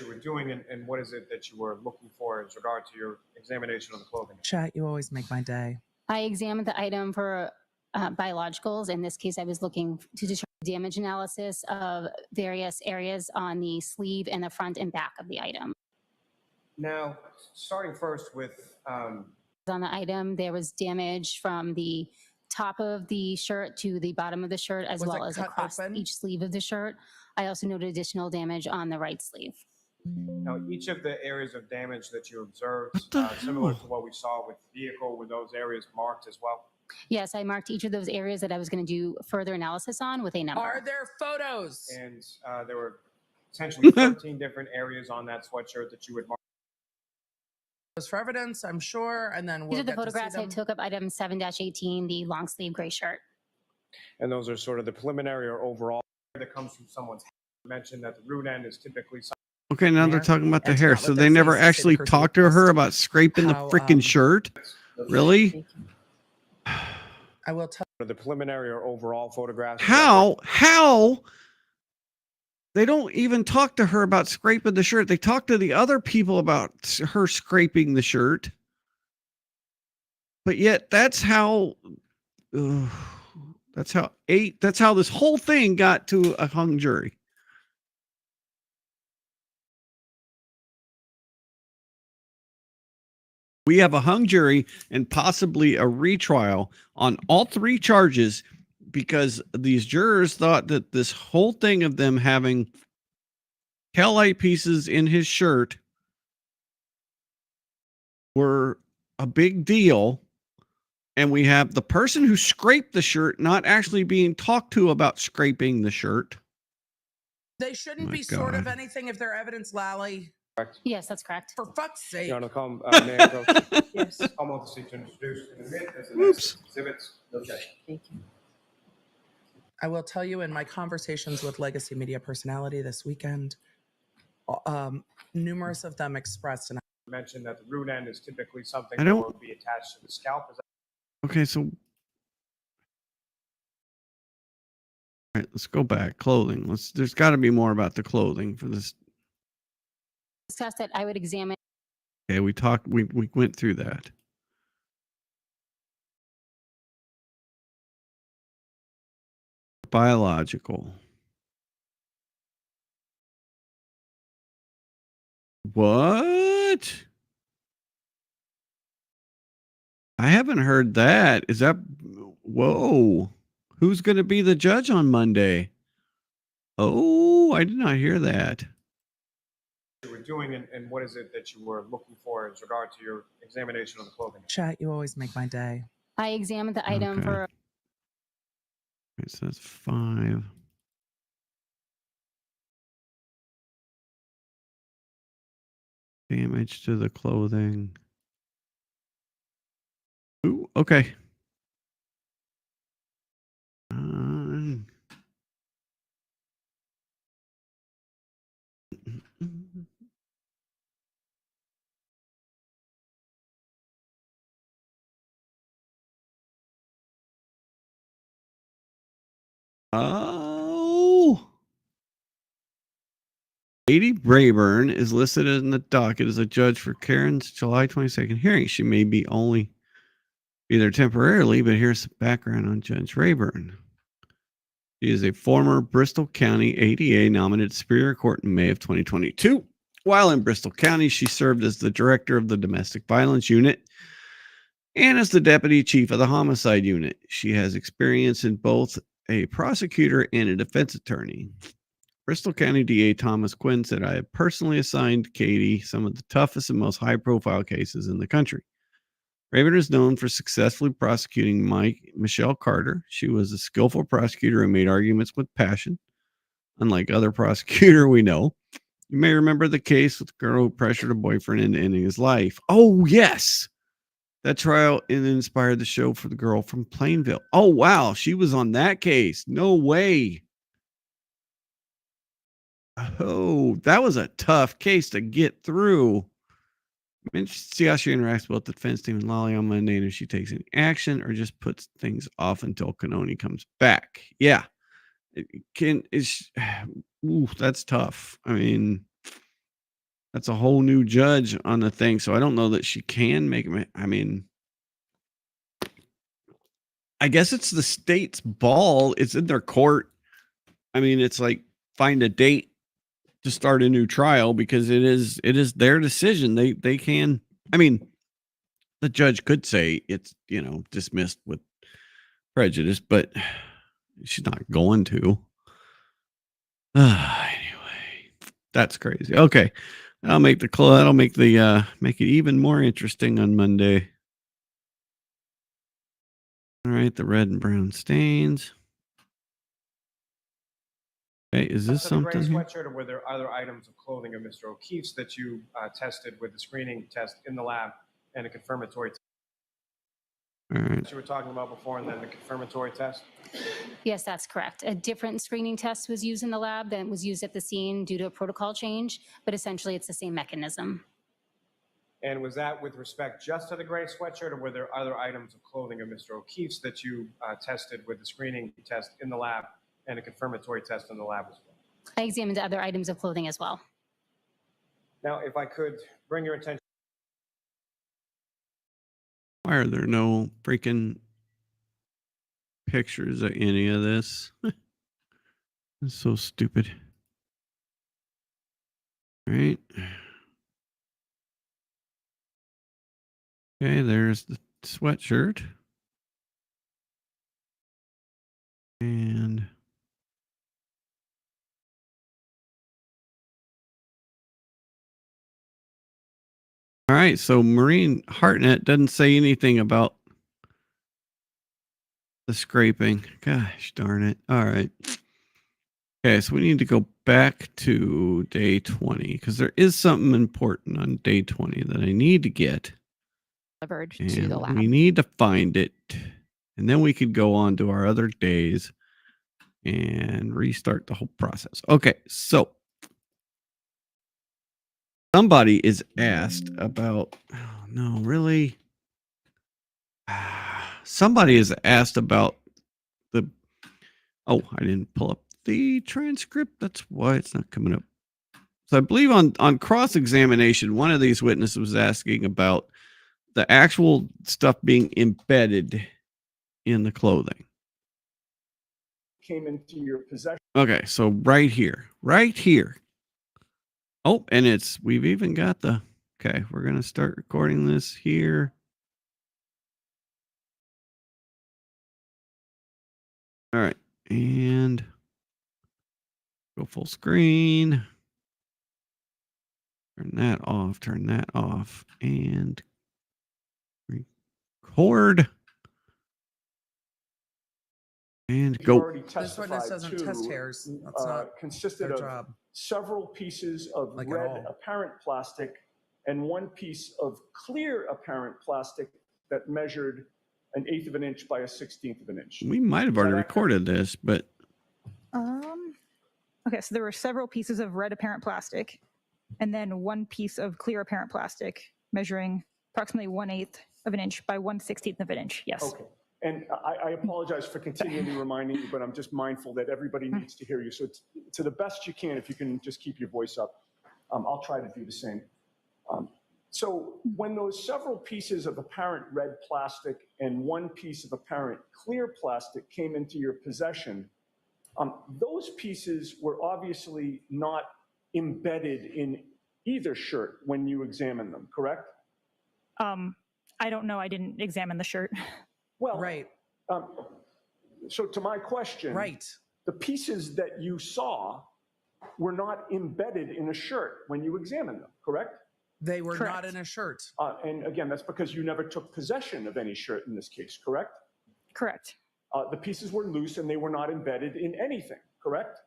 you were doing, and what is it that you were looking for in regard to your examination of the clothing? Chat, you always make my day. I examined the item for biologicals. In this case, I was looking to determine damage analysis of various areas on the sleeve and the front and back of the item. Now, starting first with On the item, there was damage from the top of the shirt to the bottom of the shirt, as Was well it as cut across open? each sleeve of the shirt. I also noted additional damage on the right sleeve. now, each of the areas of damage that you observed, What the similar hell? to what we saw with the vehicle, were those areas marked as well? Yes, I marked each of those areas that I was going to do further analysis on with a number. Are there photos? And there were essentially 13 different areas on that sweatshirt that you would mark. For evidence, I'm sure, and then These we'll are the get to see photographs I them. took of item 7-18, the long sleeve gray shirt. And those are sort of the preliminary or overall that comes from someone's head. You mentioned that the root end is typically Okay, now they're Hair, talking about the and to hair. not So let they their never faces say the actually cursive talked to her list. about scraping the How, freaking shirt? Really? I will tell. the preliminary or overall photographs. How? They don't even talk to her about scraping the shirt. They talk to the other people about her scraping the shirt. But yet that's how that's how this whole thing got to a hung jury. We have a hung jury and possibly a retrial on all three charges because these jurors thought that this whole thing of them having taillight pieces in his shirt were a big deal. And we have the person who scraped the shirt not actually being talked to about scraping the shirt. They shouldn't My be sort of God. anything if they're evidence, Lally. Yes, that's correct. For fuck's sake. You want to come, may I approach? Yes. Come on to seat to introduce and admit as the Oops. next exhibits. Okay. Thank you. I will tell you in my conversations with legacy media personality this weekend, numerous of them expressed, and You mentioned that the root end is typically something I that don't- will be attached to the scalp. Is that Okay, so all right, let's go back. Clothing. There's got to be more about the clothing for this. Discussed that I would examine Okay, we went through that. biological. What? I haven't heard that. Is that, whoa. Who's going to be the judge on Monday? Oh, I did not hear that. You were doing, and what is it that you were looking for as regard to your examination of the clothing? Chat, you always make my day. I examined the item Okay. for Right, so that's 5. Damage to the clothing. Ooh, okay. Oh. Katie Brayburn is listed in the docket as a judge for Karen's July 22nd hearing. She may be only be there temporarily, but here's some background on Judge Rayburn. She is a former Bristol County ADA nominated Superior Court in May of 2022. While in Bristol County, she served as the director of the Domestic Violence Unit and as the deputy chief of the Homicide Unit. She has experience in both a prosecutor and a defense attorney. Bristol County DA Thomas Quinn said, I have personally assigned Katie some of the toughest and most high-profile cases in the country. Rayburn is known for successfully prosecuting Michelle Carter. She was a skillful prosecutor who made arguments with passion. Unlike other prosecutor we know. You may remember the case with the girl who pressured a boyfriend into ending his life. Oh, yes. That trial inspired the show for the girl from Plainville. Oh, wow. She was on that case. No way. Oh, that was a tough case to get through. I'm interested to see how she interacts with the defense team and Lally on Monday, and if she takes any action or just puts things off until Canoni comes back. Yeah. That's tough. I mean, that's a whole new judge on the thing, so I don't know that she can make him. I mean, I guess it's the state's ball. It's in their court. I mean, it's like find a date to start a new trial because it is their decision. They can. I mean, the judge could say it's dismissed with prejudice, but she's not going to. Anyway, that's crazy. Okay, that'll make make it even more interesting on Monday. All right, the red and brown stains. Okay, is this something? The gray sweatshirt, or were there other items of clothing of Mr. O'Keefe's that you tested with the screening test in the lab and a confirmatory test? All right. You were talking about before, and then the confirmatory test? Yes, that's correct. A different screening test was used in the lab than was used at the scene due to a protocol change, but essentially it's the same mechanism. And was that with respect just to the gray sweatshirt, or were there other items of clothing of Mr. O'Keefe's that you tested with the screening test in the lab and a confirmatory test in the lab as well? I examined other items of clothing as well. Now, if I could bring your attention. Why are there no freaking pictures of any of this? It's so stupid. All right. Okay, there's the sweatshirt. And all right, so Maureen Hartnett doesn't say anything about the scraping. Gosh darn it. All right. Okay, so we need to go back to day 20 because there is something important on day 20 that I need to get. Delivered And to the lab. we need to find it. And then we could go on to our other days and restart the whole process. Okay, so somebody is asked about, oh no, really? Somebody is asked about I didn't pull up the transcript. That's why it's not coming up. So I believe on cross-examination, one of these witnesses was asking about the actual stuff being embedded in the clothing. came into your possession. Okay, so right here. Oh, and we've even got okay, we're going to start recording this here. All right, and go full screen. Turn that off, and record. And You go. already This witness testified doesn't to, test hairs. That's not consisted their of job. several pieces of Like at red all. apparent plastic and one piece of clear apparent plastic that measured 1/8 of an inch by 1/16 of an inch. We might have already that accurate? recorded this, but Okay, so there were several pieces of red apparent plastic and then one piece of clear apparent plastic measuring approximately 1/8 of an inch by 1/16 of an inch. Yes. Okay. And I apologize for continually reminding you, but I'm just mindful that everybody needs to hear you. So to the best you can, if you can just keep your voice up, I'll try to do the same. So when those several pieces of apparent red plastic and one piece of apparent clear plastic came into your possession, those pieces were obviously not embedded in either shirt when you examined them, correct? I don't know. I didn't examine the shirt. Well, Right. So to my question, Right. the pieces that you saw were not embedded in a shirt when you examined them, correct? They were Correct. not in a shirt. And again, that's because you never took possession of any shirt in this case, correct? Correct. The pieces were loose and they were not embedded in anything, correct?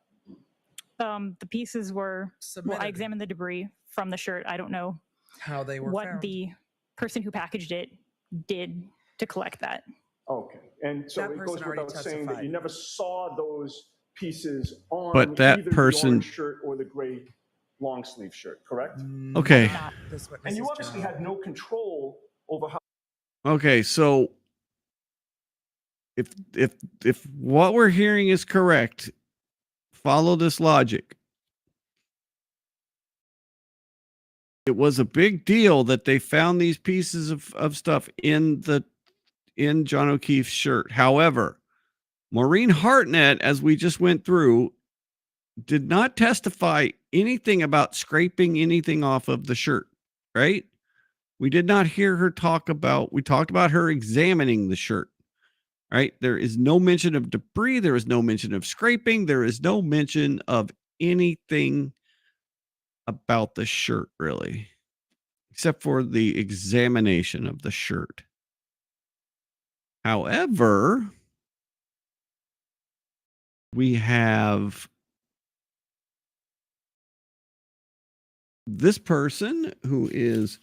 The pieces were, well, Submitted. I examined the debris from the shirt. I don't know How they were what found. the person who packaged it did to collect that. Okay. And so That it person goes already without saying that you testified. never saw those pieces on But that either person- the orange shirt or the gray long sleeve shirt, correct? Okay. Not this witness And you is obviously general. had no control over how Okay, so if what we're hearing is correct, follow this logic. It was a big deal that they found these pieces of stuff in John O'Keefe's shirt. However, Maureen Hartnett, as we just went through, did not testify anything about scraping anything off of the shirt, right? We did not hear her we talked about her examining the shirt, right? There is no mention of debris. There is no mention of scraping. There is no mention of anything about the shirt, really, except for the examination of the shirt. However, we have this person who is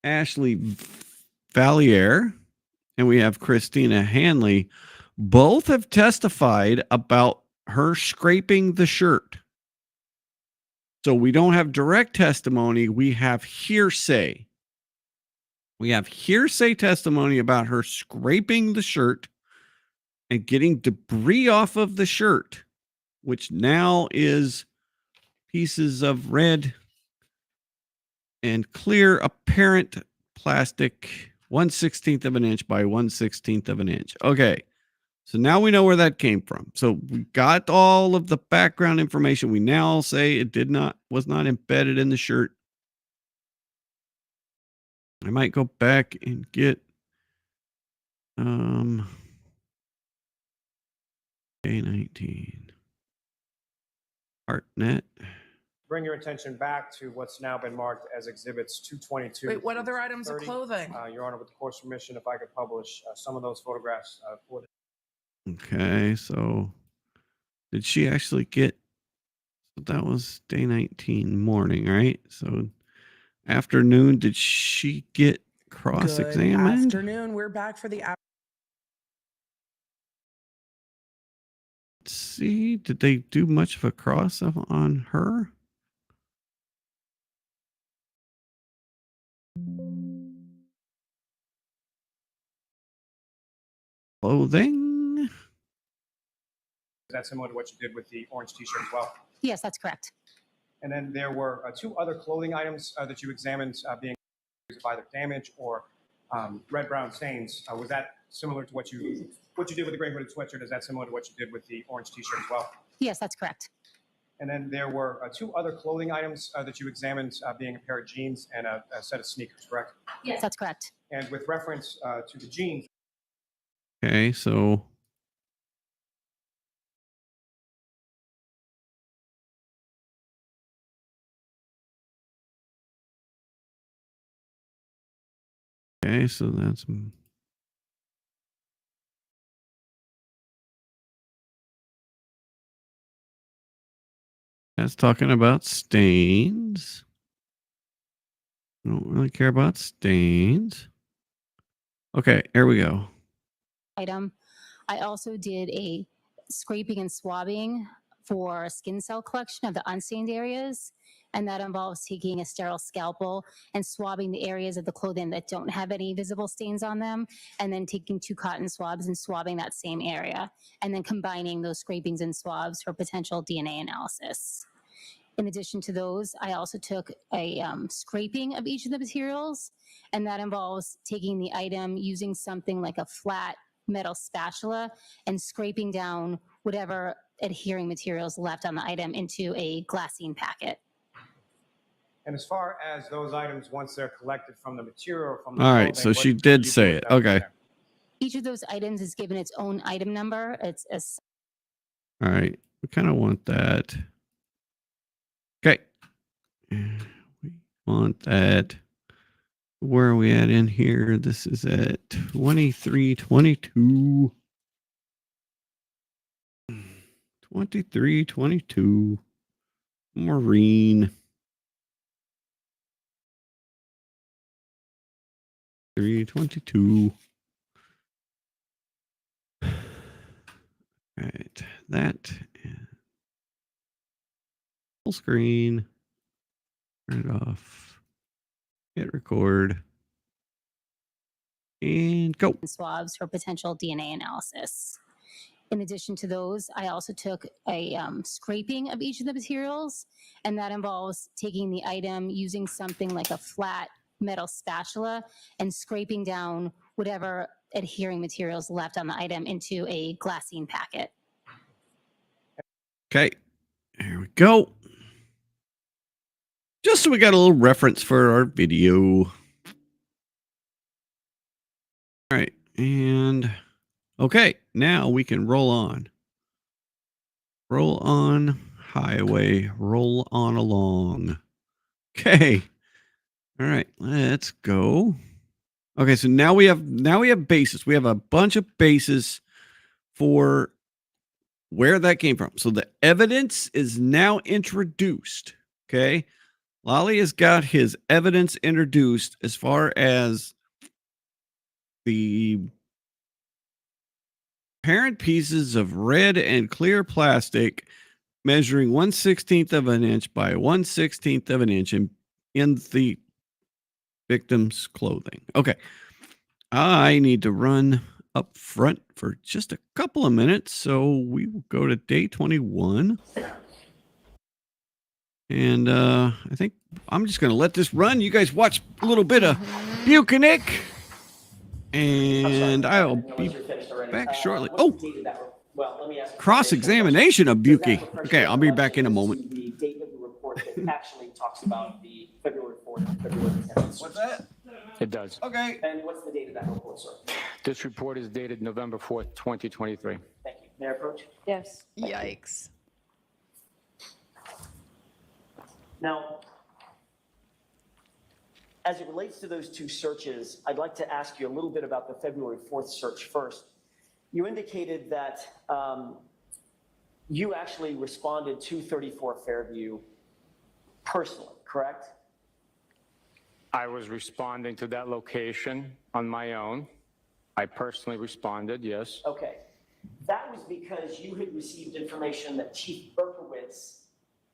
Ashley Valier, and we have Christina Hanley. Both have testified about her scraping the shirt. So we don't have direct testimony. We have hearsay. We have hearsay testimony about her scraping the shirt and getting debris off of the shirt, which now is pieces of red and clear apparent plastic, 1/16 of an inch by 1/16 of an inch. Okay. So now we know where that came from. So we got all of the background information. We now say it was not embedded in the shirt. I might go back and get A19 Hartnett. Bring your attention back to what's now been marked as exhibits 222. Wait, what other items of 30. clothing? Your Honor, with the court's permission, if I could publish some of those photographs for the Okay, so did she actually get, that was day 19 morning, right? So afternoon, did she get Good cross-examined? afternoon. We're back for the Let's see, did they do much of a cross on her? Clothing? Is that similar to what you did with the orange t-shirt as well? Yes, that's correct. And then there were two other clothing items that you examined being either damage or red-brown stains. Was that similar to what you did with the gray hooded sweatshirt? Is that similar to what you did with the orange T-shirt as well? Yes, that's correct. And then there were two other clothing items that you examined, being a pair of jeans and a set of sneakers, correct? Yes, that's correct. And with reference to the jeans. Okay, so that's talking about stains. I don't really care about stains. Okay, here we go. Item. I also did a scraping and swabbing for skin cell collection of the unstained areas. And that involves taking a sterile scalpel and swabbing the areas of the clothing that don't have any visible stains on them, and then taking 2 cotton swabs and swabbing that same area, and then combining those scrapings and swabs for potential DNA analysis. In addition to those, I also took a scraping of each of the materials, and that involves taking the item using something like a flat metal spatula and scraping down whatever adhering materials left on the item into a glassine packet. And as far as those items, once they're collected from the material, from the All right, so she did say it. Okay. Each of those items is given its own item number. It's a All right. We kind of want that. Okay. We want that. Where are we at in here? This is at 2322. 2322. Maureen. 322. All right. That. Full screen. Turn it off. Hit record. And go. swabs for potential DNA analysis. In addition to those, I also took a scraping of each of the materials, and that involves taking the item using something like a flat metal spatula and scraping down whatever adhering materials left on the item into a glassine packet. Okay. Here we go. Just so we got a little reference for our video. All right. And okay, now we can roll on. Roll on highway. Roll on along. Okay. All right, let's go. Okay, so now we have bases. We have a bunch of bases for where that came from. So the evidence is now introduced. Okay. Lally has got his evidence introduced as far as the parent pieces of red and clear plastic measuring 1/16 of an inch by 1/16 of an inch in the victim's clothing. Okay. I need to run up front for just a couple of minutes. So we will go to day 21. And I think I'm just going to let this run. You guys watch a little bit of Buchanan. And I'll be back shortly. Oh, cross-examination of Buki. Okay, I'll be back in a moment. The date of the report that actually talks about the February 4th and February 10th. What's that? It does. Okay. And what's the date of that report, sir? This report is dated November 4th, 2023. Thank you. May I approach? Yes. Yikes. Now, as it relates to those two searches, I'd like to ask you a little bit about the February 4th search first. You indicated that you actually responded to 34 Fairview personally, correct? I was responding to that location on my own. I personally responded, yes. Okay. That was because you had received information that Chief Berkowitz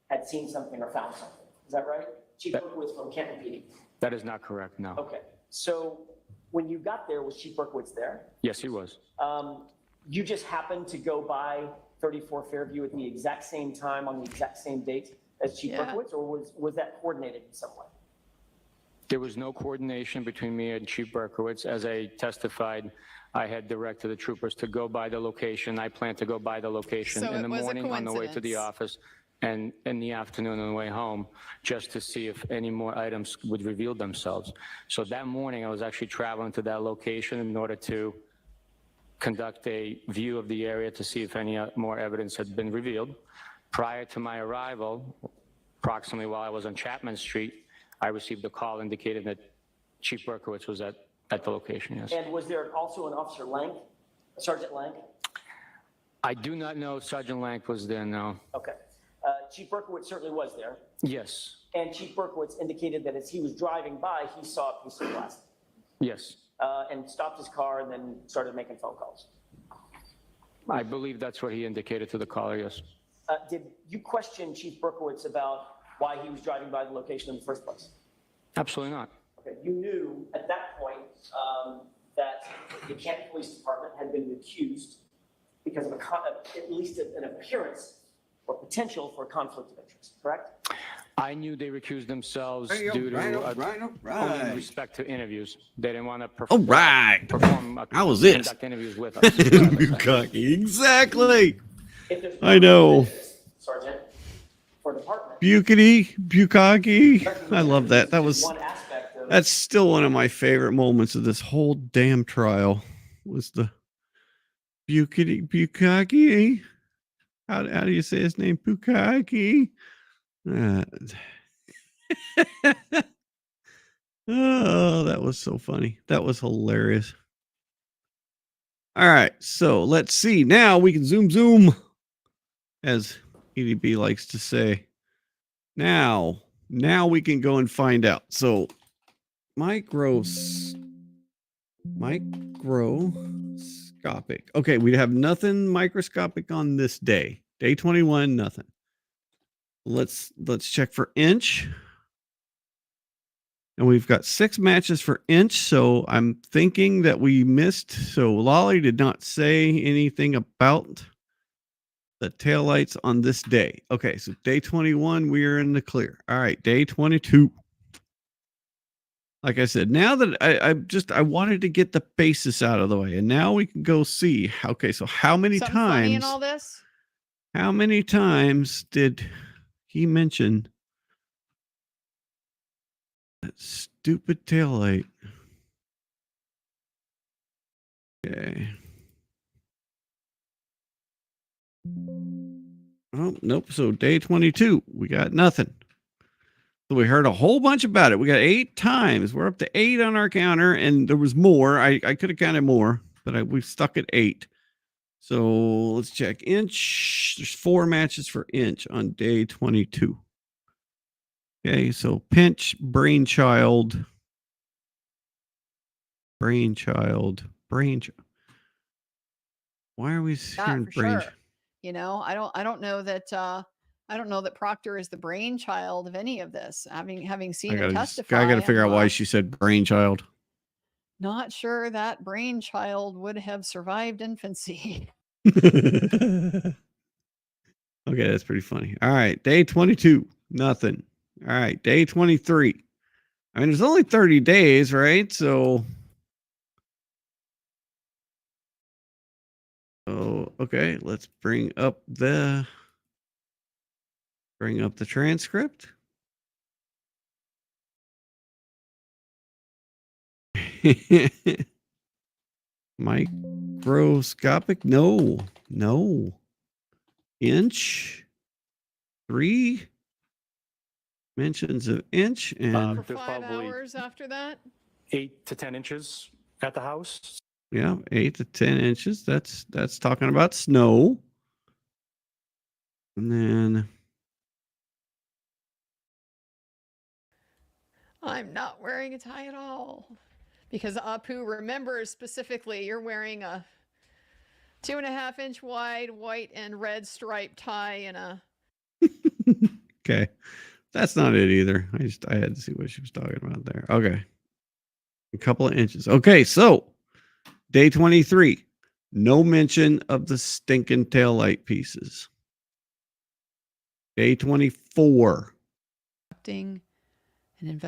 had seen something or found something. Is that right? Chief Berkowitz from Canton PD. That is not correct, no. Okay. So when you got there, was Chief Berkowitz there? Yes, he was. You just happened to go by 34 Fairview at the exact same time on the exact same date as Chief Berkowitz, or was that coordinated in some way? There was no coordination between me and Chief Berkowitz. As I testified, I had directed the troopers to go by the location. I planned to go by the location So in it the was a morning on the way to the coincidence. office and in the afternoon on the way home, just to see if any more items would reveal themselves. So that morning, I was actually traveling to that location in order to conduct a view of the area to see if any more evidence had been revealed. Prior to my arrival, approximately while I was on Chapman Street, I received a call indicating that Chief Berkowitz was at the location, yes. And was there also an Officer Lang, Sergeant Lang? I do not know if Sergeant Lank was there, no. Okay. Chief Berkowitz certainly was there. Yes, And Chief Berkowitz indicated that as he was driving by, he saw a piece of plastic yes. and stopped his car and then started making phone calls. I believe that's what he indicated to the caller, yes. Did you question Chief Berkowitz about why he was driving by the location in the first place? Absolutely not. Okay. You knew at that point that the Canton Police Department had been accused because of at least an appearance or potential for a conflict of interest, correct? I knew they recused themselves Hey, due to right. only respect to interviews. They didn't want to All right. perform How was this? conduct interviews with us. Cocky. Exactly. If there's I know. Sergeant, for department. Bukaki. I love that. That was. One aspect of That's still one of my favorite moments of this whole damn trial. Was the Bukaki? How do you say his name? Bukaki. Oh, that was so funny. That was hilarious. All right, so let's see. Now we can zoom, as EDB likes to say. Now we can go and find out. So microscopic. Okay, we have nothing microscopic on this day. Day 21, nothing. Let's check for inch. And we've got 6 matches for inch, so I'm thinking that we missed. So Lally did not say anything about the taillights on this day. Okay, so day 21, we are in the clear. All right, day 22. Like I said, now that I wanted to get the basis out of the way, and now we can go see. Okay, so how many Something funny in times? all this? How many times did he mention that stupid taillight? Okay. Oh, nope. So day 22, we got nothing. So we heard a whole bunch about it. We got 8 times. We're up to 8 on our counter, and there was more. I could have counted more, but we stuck at 8. So let's check inch. There's 4 matches for inch on day 22. Okay, so pinch, brainchild. Why are we hearing For brain? sure. You know, I don't know that Proctor is the brainchild of any of this. Having seen him testify, I got to figure out why I'm she said brainchild. not sure that brainchild would have survived infancy. Okay, that's pretty funny. All right, day 22, nothing. All right, day 23. I mean, there's only 30 days, right? So, okay, let's bring up the transcript. Microscopic? No. Inch. 3 mentions of inch and For There's 5 probably hours after that? 8 to 10 inches at the house. yeah, 8 to 10 inches. That's talking about snow. And then I'm not wearing a tie at all. Because Apu remembers specifically you're wearing a 2.5 inch wide white and red striped tie and a. okay. That's not it either. I had to see what she was talking about there. Okay. A couple of inches. Okay, so day 23. No mention of the stinking taillight pieces. Day 24.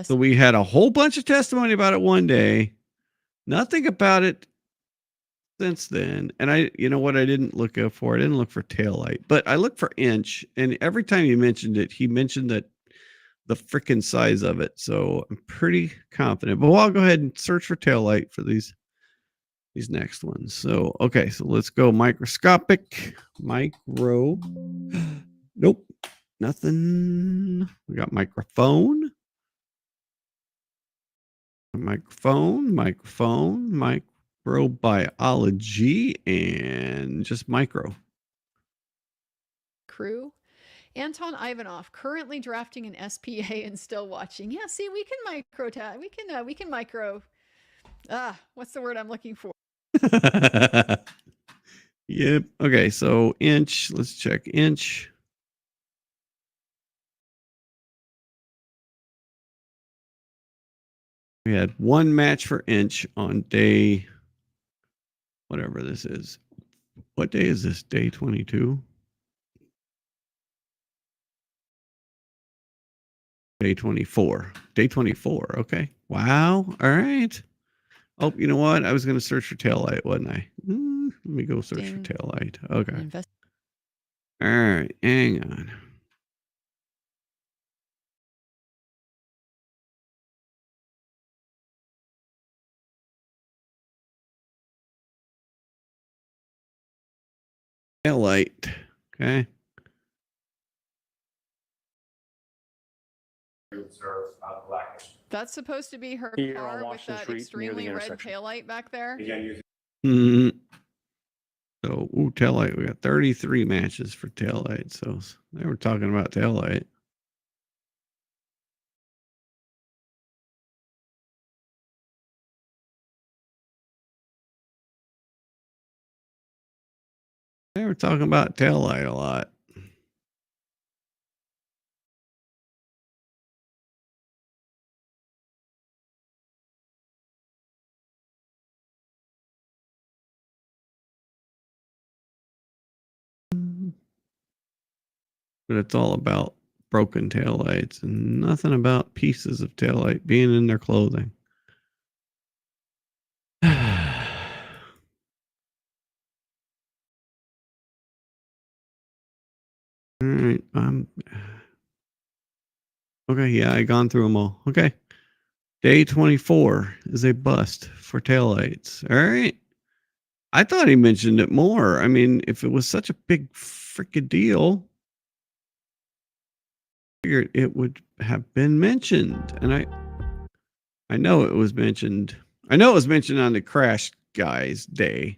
So we had a whole bunch of testimony about it one day. Nothing about it since then. And you know what? I didn't look up for. I didn't look for taillight, but I looked for inch. And every time he mentioned it, he mentioned that the freaking size of it. So I'm pretty confident. But I'll go ahead and search for taillight for these next ones. So okay, so let's go microscopic, micro. Nope, nothing. We got microphone, microbiology, and just micro. Crew. Anton Ivanov, currently drafting an SPA and still watching. Yeah, see, we can we can micro. What's the word I'm looking for? Yep. Okay, so inch. Let's check inch. We had one match for inch on day, whatever this is. What day is this? Day 22? Day 24. Day 24. Okay. Wow. All right. Oh, you know what? I was going to search for taillight, wasn't I? Let me go search for taillight. Okay. All right. Hang on. Taillight. Okay. That's supposed to be her Here car on with Washington that Street, near the extremely red intersection. taillight back there. So, taillight. We got 33 matches for taillight. So they were talking about taillight. They were talking about taillight a lot. But it's all about broken taillights and nothing about pieces of taillight being in their clothing. All right. Okay. Yeah, I gone through them all. Okay. Day 24 is a bust for taillights. All right. I thought he mentioned it more. I mean, if it was such a big freaking deal, I figured it would have been mentioned. And I know it was mentioned. I know it was mentioned on the Crash Guys Day.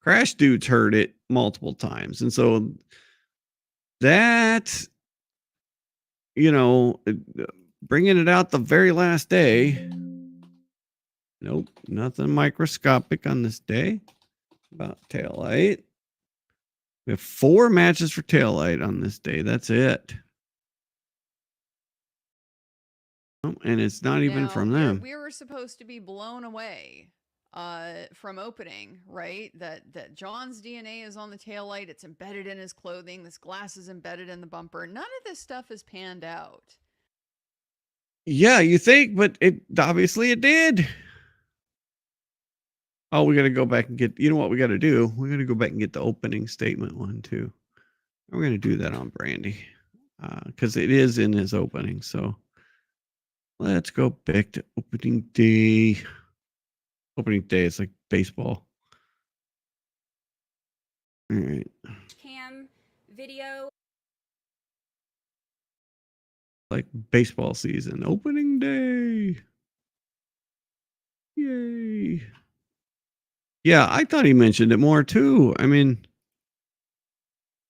Crash dudes heard it multiple times. And so that, bringing it out the very last day. Nope, nothing microscopic on this day about taillight. We have 4 matches for taillight on this day. That's it. Oh, and it's not even from them. We were supposed to be blown away from opening, right? That John's DNA is on the taillight. It's embedded in his clothing. This glass is embedded in the bumper. None of this stuff is panned out. Yeah, you think, but obviously it did. Oh, we got to go back and get, you know what we got to do? We got to go back and get the opening statement one too. We're going to do that on Brandy because it is in his opening. So let's go back to opening day. Opening day is like baseball. All right. Cam video. Like baseball season. Opening day. Yay. Yeah, I thought he mentioned it more too. I mean,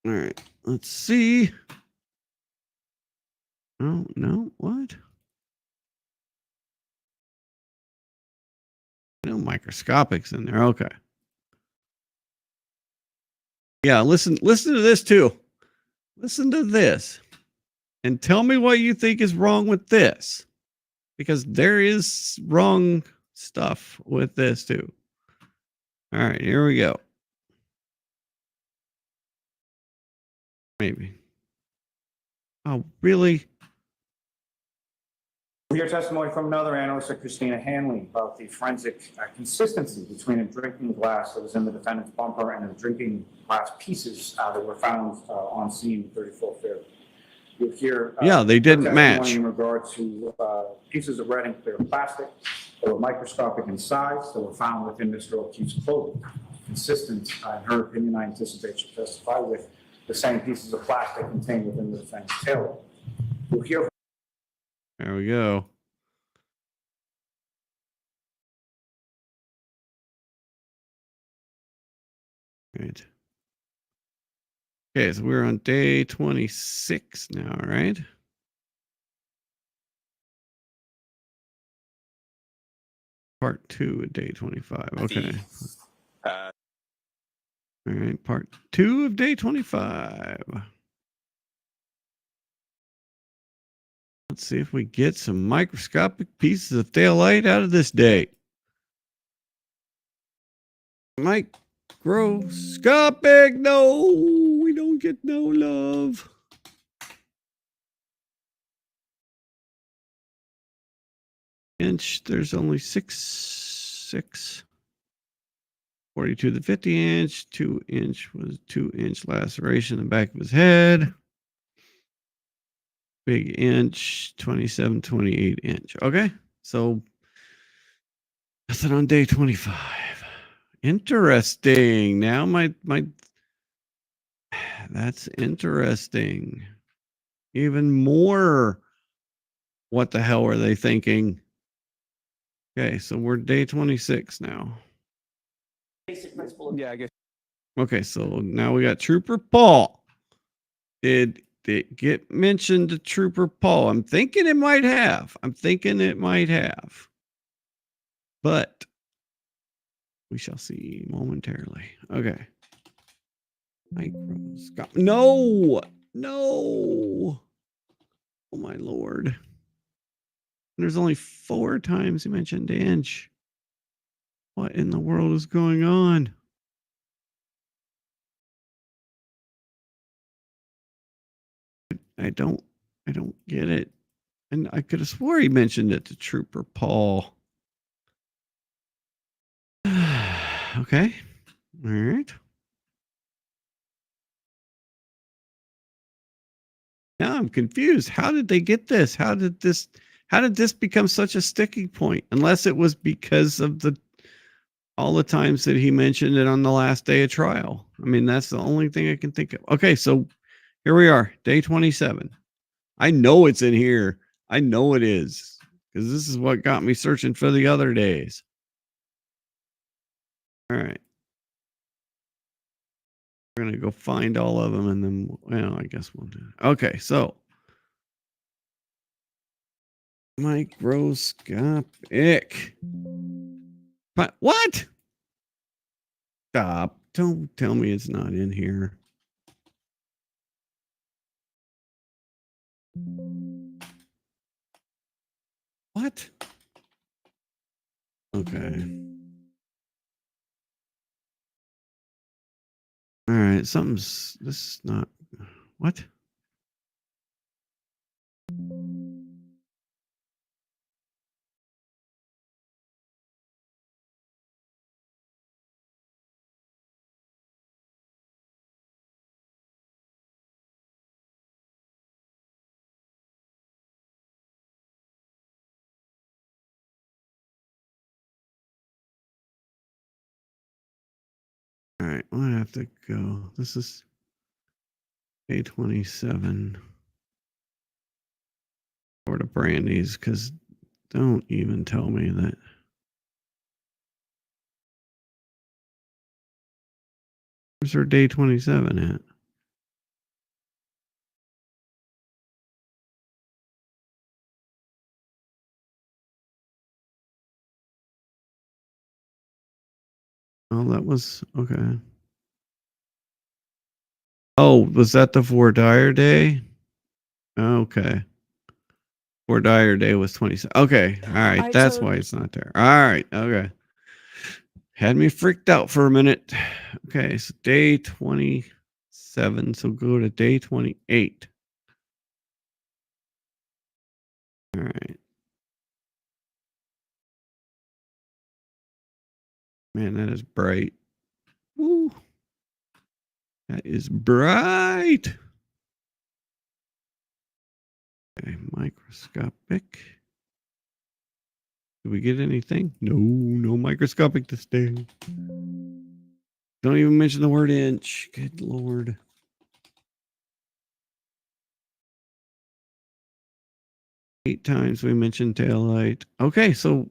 all right, let's see. Oh, no, what? No microscopics in there. Okay. Yeah, listen to this too. Listen to this. And tell me what you think is wrong with this. Because there is wrong stuff with this too. All right, here we go. Maybe. Oh, really? We'll hear testimony from another analyst, Christina Hanley, about the forensic consistency between a drinking glass that was in the defendant's bumper and the drinking glass pieces that were found on scene 34th Fair. You'll hear they didn't match in regard to pieces of red and clear plastic that were microscopic in size that were found within Mr. O'Keefe's clothing. Consistent, in her opinion, I anticipate she'll testify, with the same pieces of plastic contained within the defendant's taillight. You'll hear. There we go. Right. Okay, so we're on day 26 now, right? Part 2 of day 25. Okay. All right, part 2 of day 25. Let's see if we get some microscopic pieces of taillight out of this day. Microscopic, no, we don't get no love. Inch, there's only 6. 42 to 50 inch, 2 inch was 2 inch laceration in the back of his head. Big inch, 27, 28 inch. Okay, so that's it on day 25. Interesting. Now my that's interesting. Even more. What the hell are they thinking? Okay, so we're day 26 now. Basic principle. Yeah, I guess. Okay, so now we got Trooper Paul. Did it get mentioned to Trooper Paul? I'm thinking it might have. But we shall see momentarily. Okay. Microscope. No. Oh my Lord. There's only 4 times he mentioned inch. What in the world is going on? I don't get it. And I could have swore he mentioned it to Trooper Paul. Okay. All right. Now I'm confused. How did they get this? How did this become such a sticking point? Unless it was because of all the times that he mentioned it on the last day of trial. I mean, that's the only thing I can think of. Okay, so here we are, day 27. I know it's in here. I know it is, because this is what got me searching for the other days. All right. We're going to go find all of them, and then, well, I guess we'll do it. Okay, so microscopic. But what? Stop. Don't tell me it's not in here. What? Okay. All right, this is not, what? All right, I have to go. This is day 27. Or to Brandy's, because don't even tell me that. Where's her day 27 at? Oh, that was okay. Oh, was that the Fort Dyer day? Okay. Fort Dyer day was 27. Okay. All right. That's why it's not there. All right. Okay. Had me freaked out for a minute. Okay. So day 27. So go to day 28. All right. Man, that is bright. Woo. That is bright. Okay, microscopic. Did we get anything? No, no microscopic this day. Don't even mention the word inch. Good Lord. Eight times we mentioned taillight. Okay, so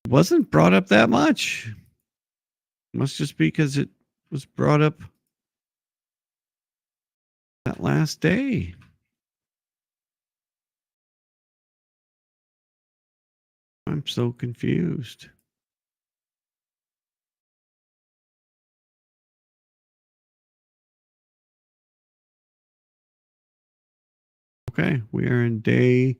wasn't brought up that much. Must just be because it was brought up that last day. I'm so confused. Okay, we are in day.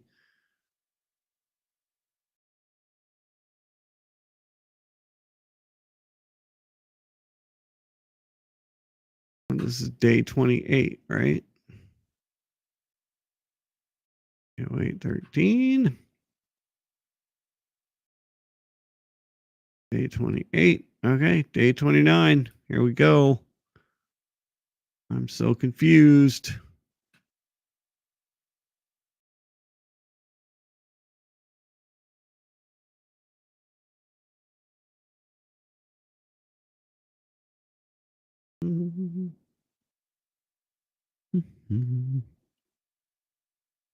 This is day 28, right? 13. Day 28. Okay, day 29. Here we go. I'm so confused.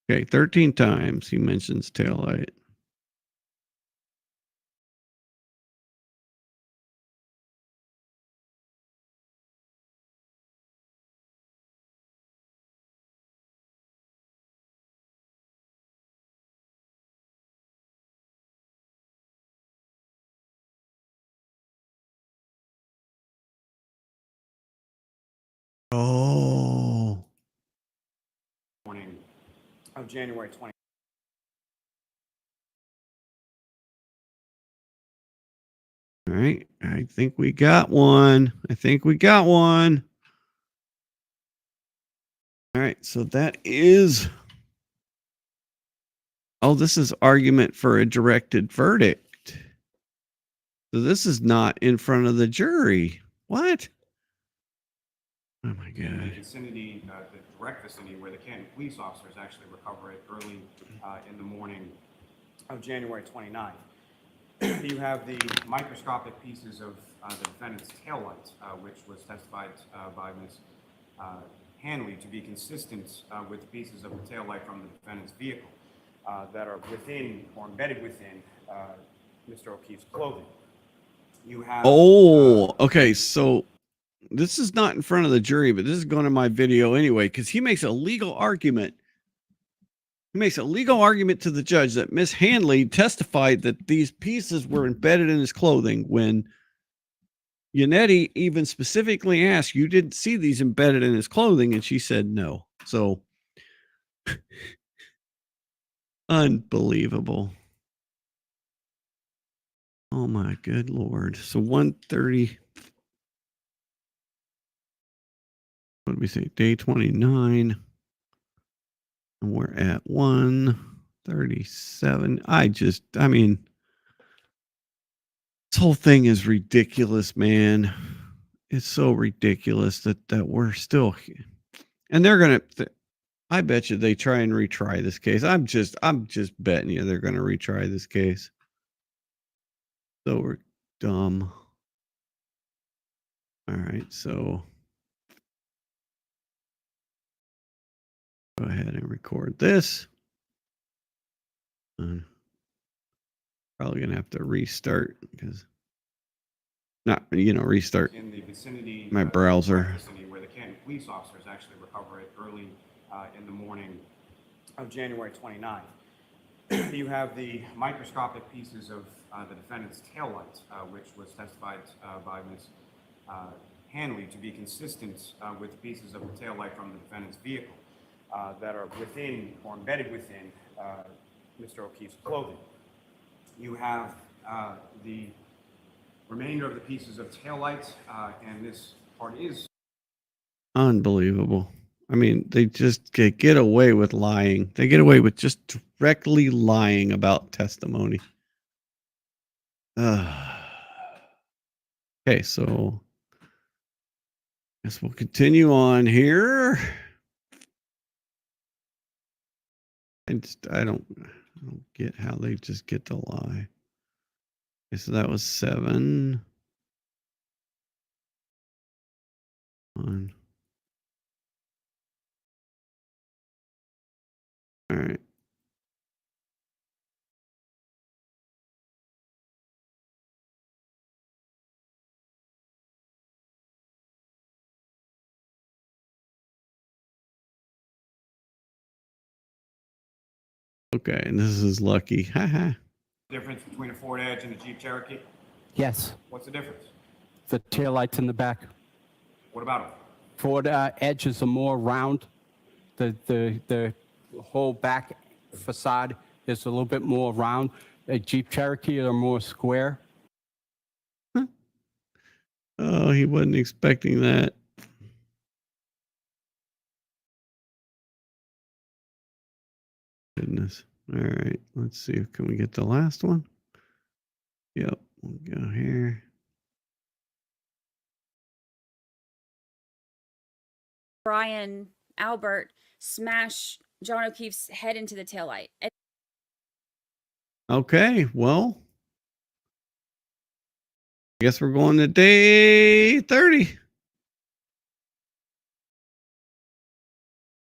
Okay, 13 times he mentions taillight. Oh. Morning of January 20. All right, I think we got one. All right, so that is. Oh, this is argument for a directed verdict. So this is not in front of the jury. What? Oh my In the God. vicinity, the direct vicinity where the Canton police officers actually recover it early in the morning of January 29th. You have the microscopic pieces of the defendant's taillight, which was testified by Ms. Hanley to be consistent with the pieces of the taillight from the defendant's vehicle that are within or embedded within Mr. O'Keefe's clothing. You have. Okay. So this is not in front of the jury, but this is going to my video anyway, because he makes a legal argument. He makes a legal argument to the judge that Miss Hanley testified that these pieces were embedded in his clothing when Yannetti even specifically asked, you didn't see these embedded in his clothing, and she said no. So unbelievable. Oh my good Lord. So 1:30. What did we say? Day 29. And we're at 1:37. I mean, this whole thing is ridiculous, man. It's so ridiculous that we're still, and they're going to, I bet you they try and retry this case. I'm just betting you they're going to retry this case. So we're dumb. All right. So go ahead and record this. Probably going to have to restart because restart In the vicinity, my browser. Vicinity where the Canton police officers actually recover it early in the morning of January 29th. You have the microscopic pieces of the defendant's taillight, which was testified by Ms. Hanley to be consistent with the pieces of the taillight from the defendant's vehicle that are within or embedded within Mr. O'Keefe's clothing. You have the remainder of the pieces of taillight, and this part is Unbelievable. I mean, they just get away with lying. They get away with just directly lying about testimony. Okay, so guess we'll continue on here. I don't get how they just get to lie. Okay, so that was 7. All right. Okay, and this is lucky. Haha. Difference between a Ford Edge and a Jeep Cherokee? Yes, What's the difference? the taillights in the back. What about them? Ford Edges are more round. The whole back facade is a little bit more round. A Jeep Cherokee are more square. Oh, he wasn't expecting that. Goodness. All right, let's see. Can we get the last one? Yep, we'll go here. Brian Albert smash John O'Keefe's head into the taillight. Okay, well, I guess we're going to day 30.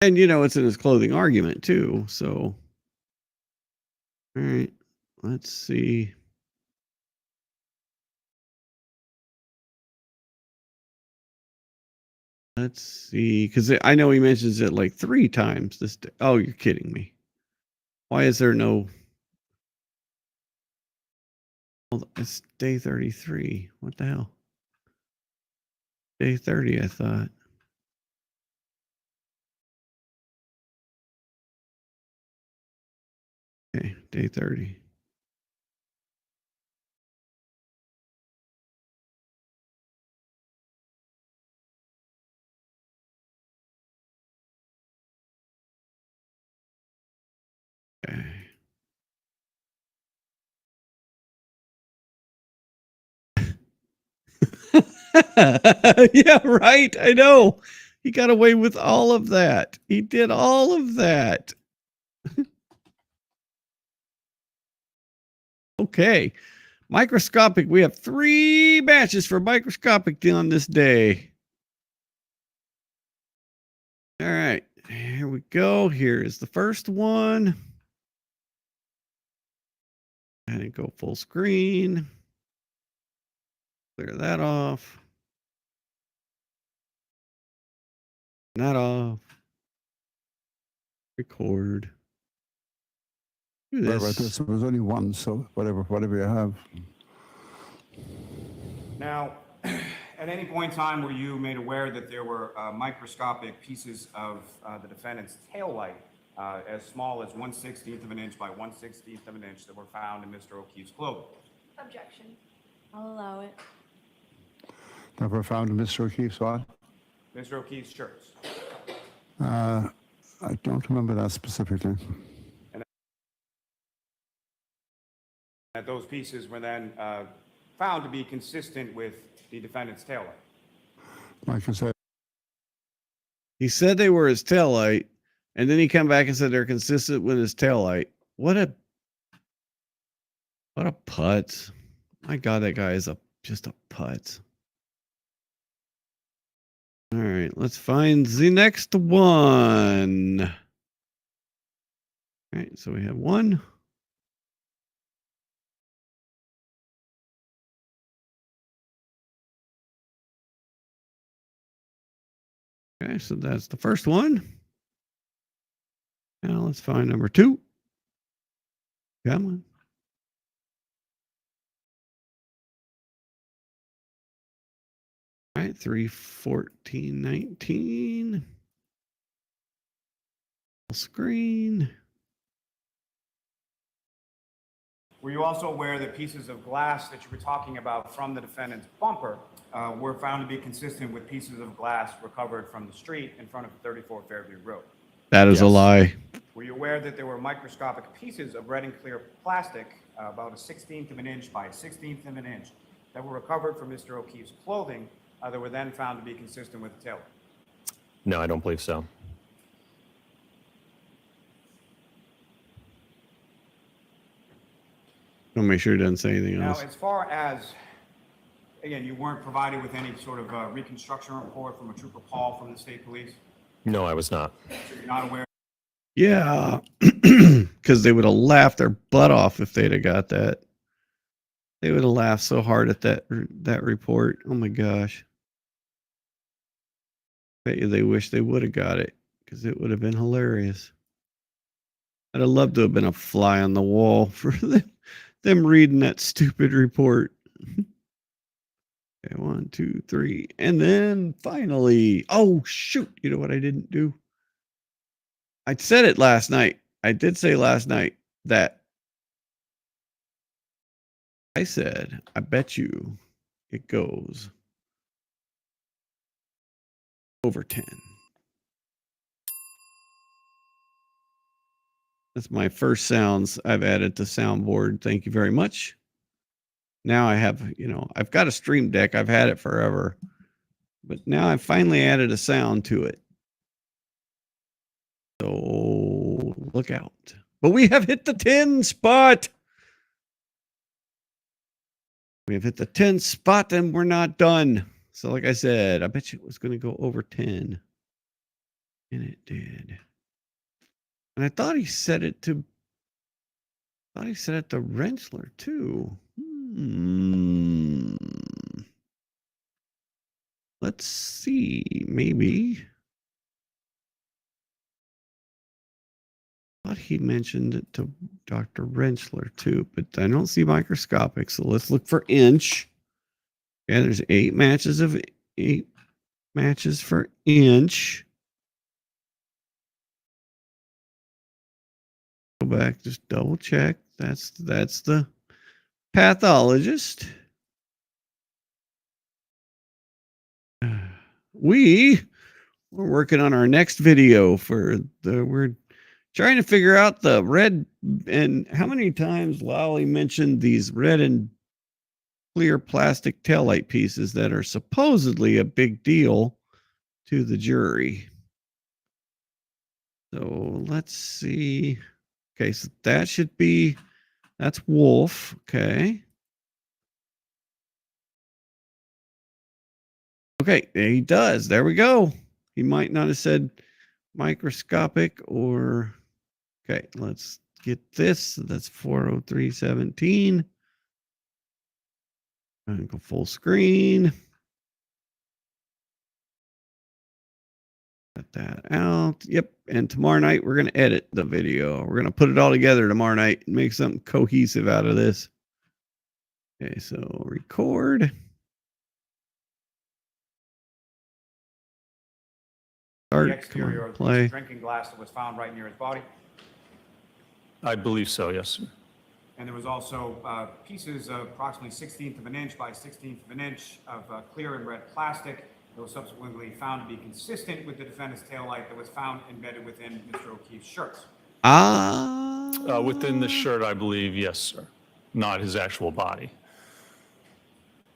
And you know, it's in his clothing argument too. So, all right, let's see. Let's see, because I know he mentions it like 3 times this day. Oh, you're kidding me. Why is there no? Well, it's day 33. What the hell? Day 30, I thought. Okay, day 30. Okay. Yeah, right. I know. He got away with all of that. He did all of that. Okay. Microscopic. We have 3 matches for microscopic on this day. All right. Here we go. Here is the first one. And go full screen. Clear that off. That off. Record. Do There was only one, so whatever you have. Now, at any point in time were you made aware that there were microscopic pieces of the defendant's taillight as small as 1/16 of an inch by 1/16 of an inch that were found in Mr. O'Keefe's clothing? Objection. I'll allow it. Never found in Mr. O'Keefe's what? Mr. O'Keefe's shirts. I don't remember that specifically. And that those pieces were then found to be consistent with the defendant's taillight. Like I said, he said they were his taillight, and then he come back and said they're consistent with his taillight. What a putz. My God, that guy is just a putz. All right, let's find the next one. All right, so we have 1. Okay, so that's the first one. Now let's find number 2. Come on. All right, 3/14/19. Screen. Were you also aware that pieces of glass that you were talking about from the defendant's bumper were found to be consistent with pieces of glass recovered from the street in front of 34 Fairview Road? That is a lie. Were you aware that there were microscopic pieces of red and clear plastic about a 1/16 of an inch by a 1/16 of an inch, that were recovered from Mr. O'Keefe's clothing that were then found to be consistent with the taillight? No, I don't believe so. I'll make sure he doesn't say anything Now, else. as far as, again, you weren't provided with any sort of reconstruction report from a Trooper Paul from the state police? No, I was not. So you're not aware? Yeah, because they would have laughed their butt off if they'd have got that. They would have laughed so hard at that report. Oh my gosh. Bet you they wish they would have got it, because it would have been hilarious. I'd have loved to have been a fly on the wall for them reading that stupid report. Okay, 1, 2, 3. And then finally, oh shoot, you know what I didn't do? I said it last night. I did say last night that I said, I bet you it goes over 10. That's my first sounds I've added to soundboard. Thank you very much. Now I have, I've got a Stream Deck. I've had it forever. But now I finally added a sound to it. So look out. But we have hit the 10 spot. We have hit the 10 spot and we're not done. So like I said, I bet you it was going to go over 10. And it did. And I thought he said it to Rensler too. Let's see, maybe. I thought he mentioned it to Dr. Rensler too, but I don't see microscopic. So let's look for inch. Yeah, there's 8 matches for inch. Go back, just double check. That's the pathologist. We're working on our next video we're trying to figure out the red, and how many times Lally mentioned these red and clear plastic taillight pieces that are supposedly a big deal to the jury. So let's see. Okay, so that's Wolf. Okay. Okay, he does. There we go. He might not have said microscopic or... Okay, let's get this. That's 40317. And go full screen. Cut that out. Yep. And tomorrow night, we're going to edit the video. We're going to put it all together tomorrow night and make something cohesive out of this. Okay, so record. The exterior of the drinking glass that was found right near his body? I believe so, yes, sir. And there was also pieces of approximately 1/16 of an inch by 1/16 of an inch of clear and red plastic that was subsequently found to be consistent with the defendant's taillight that was found embedded within Mr. O'Keefe's shirts. Within the shirt, I believe, yes, sir. Not his actual body.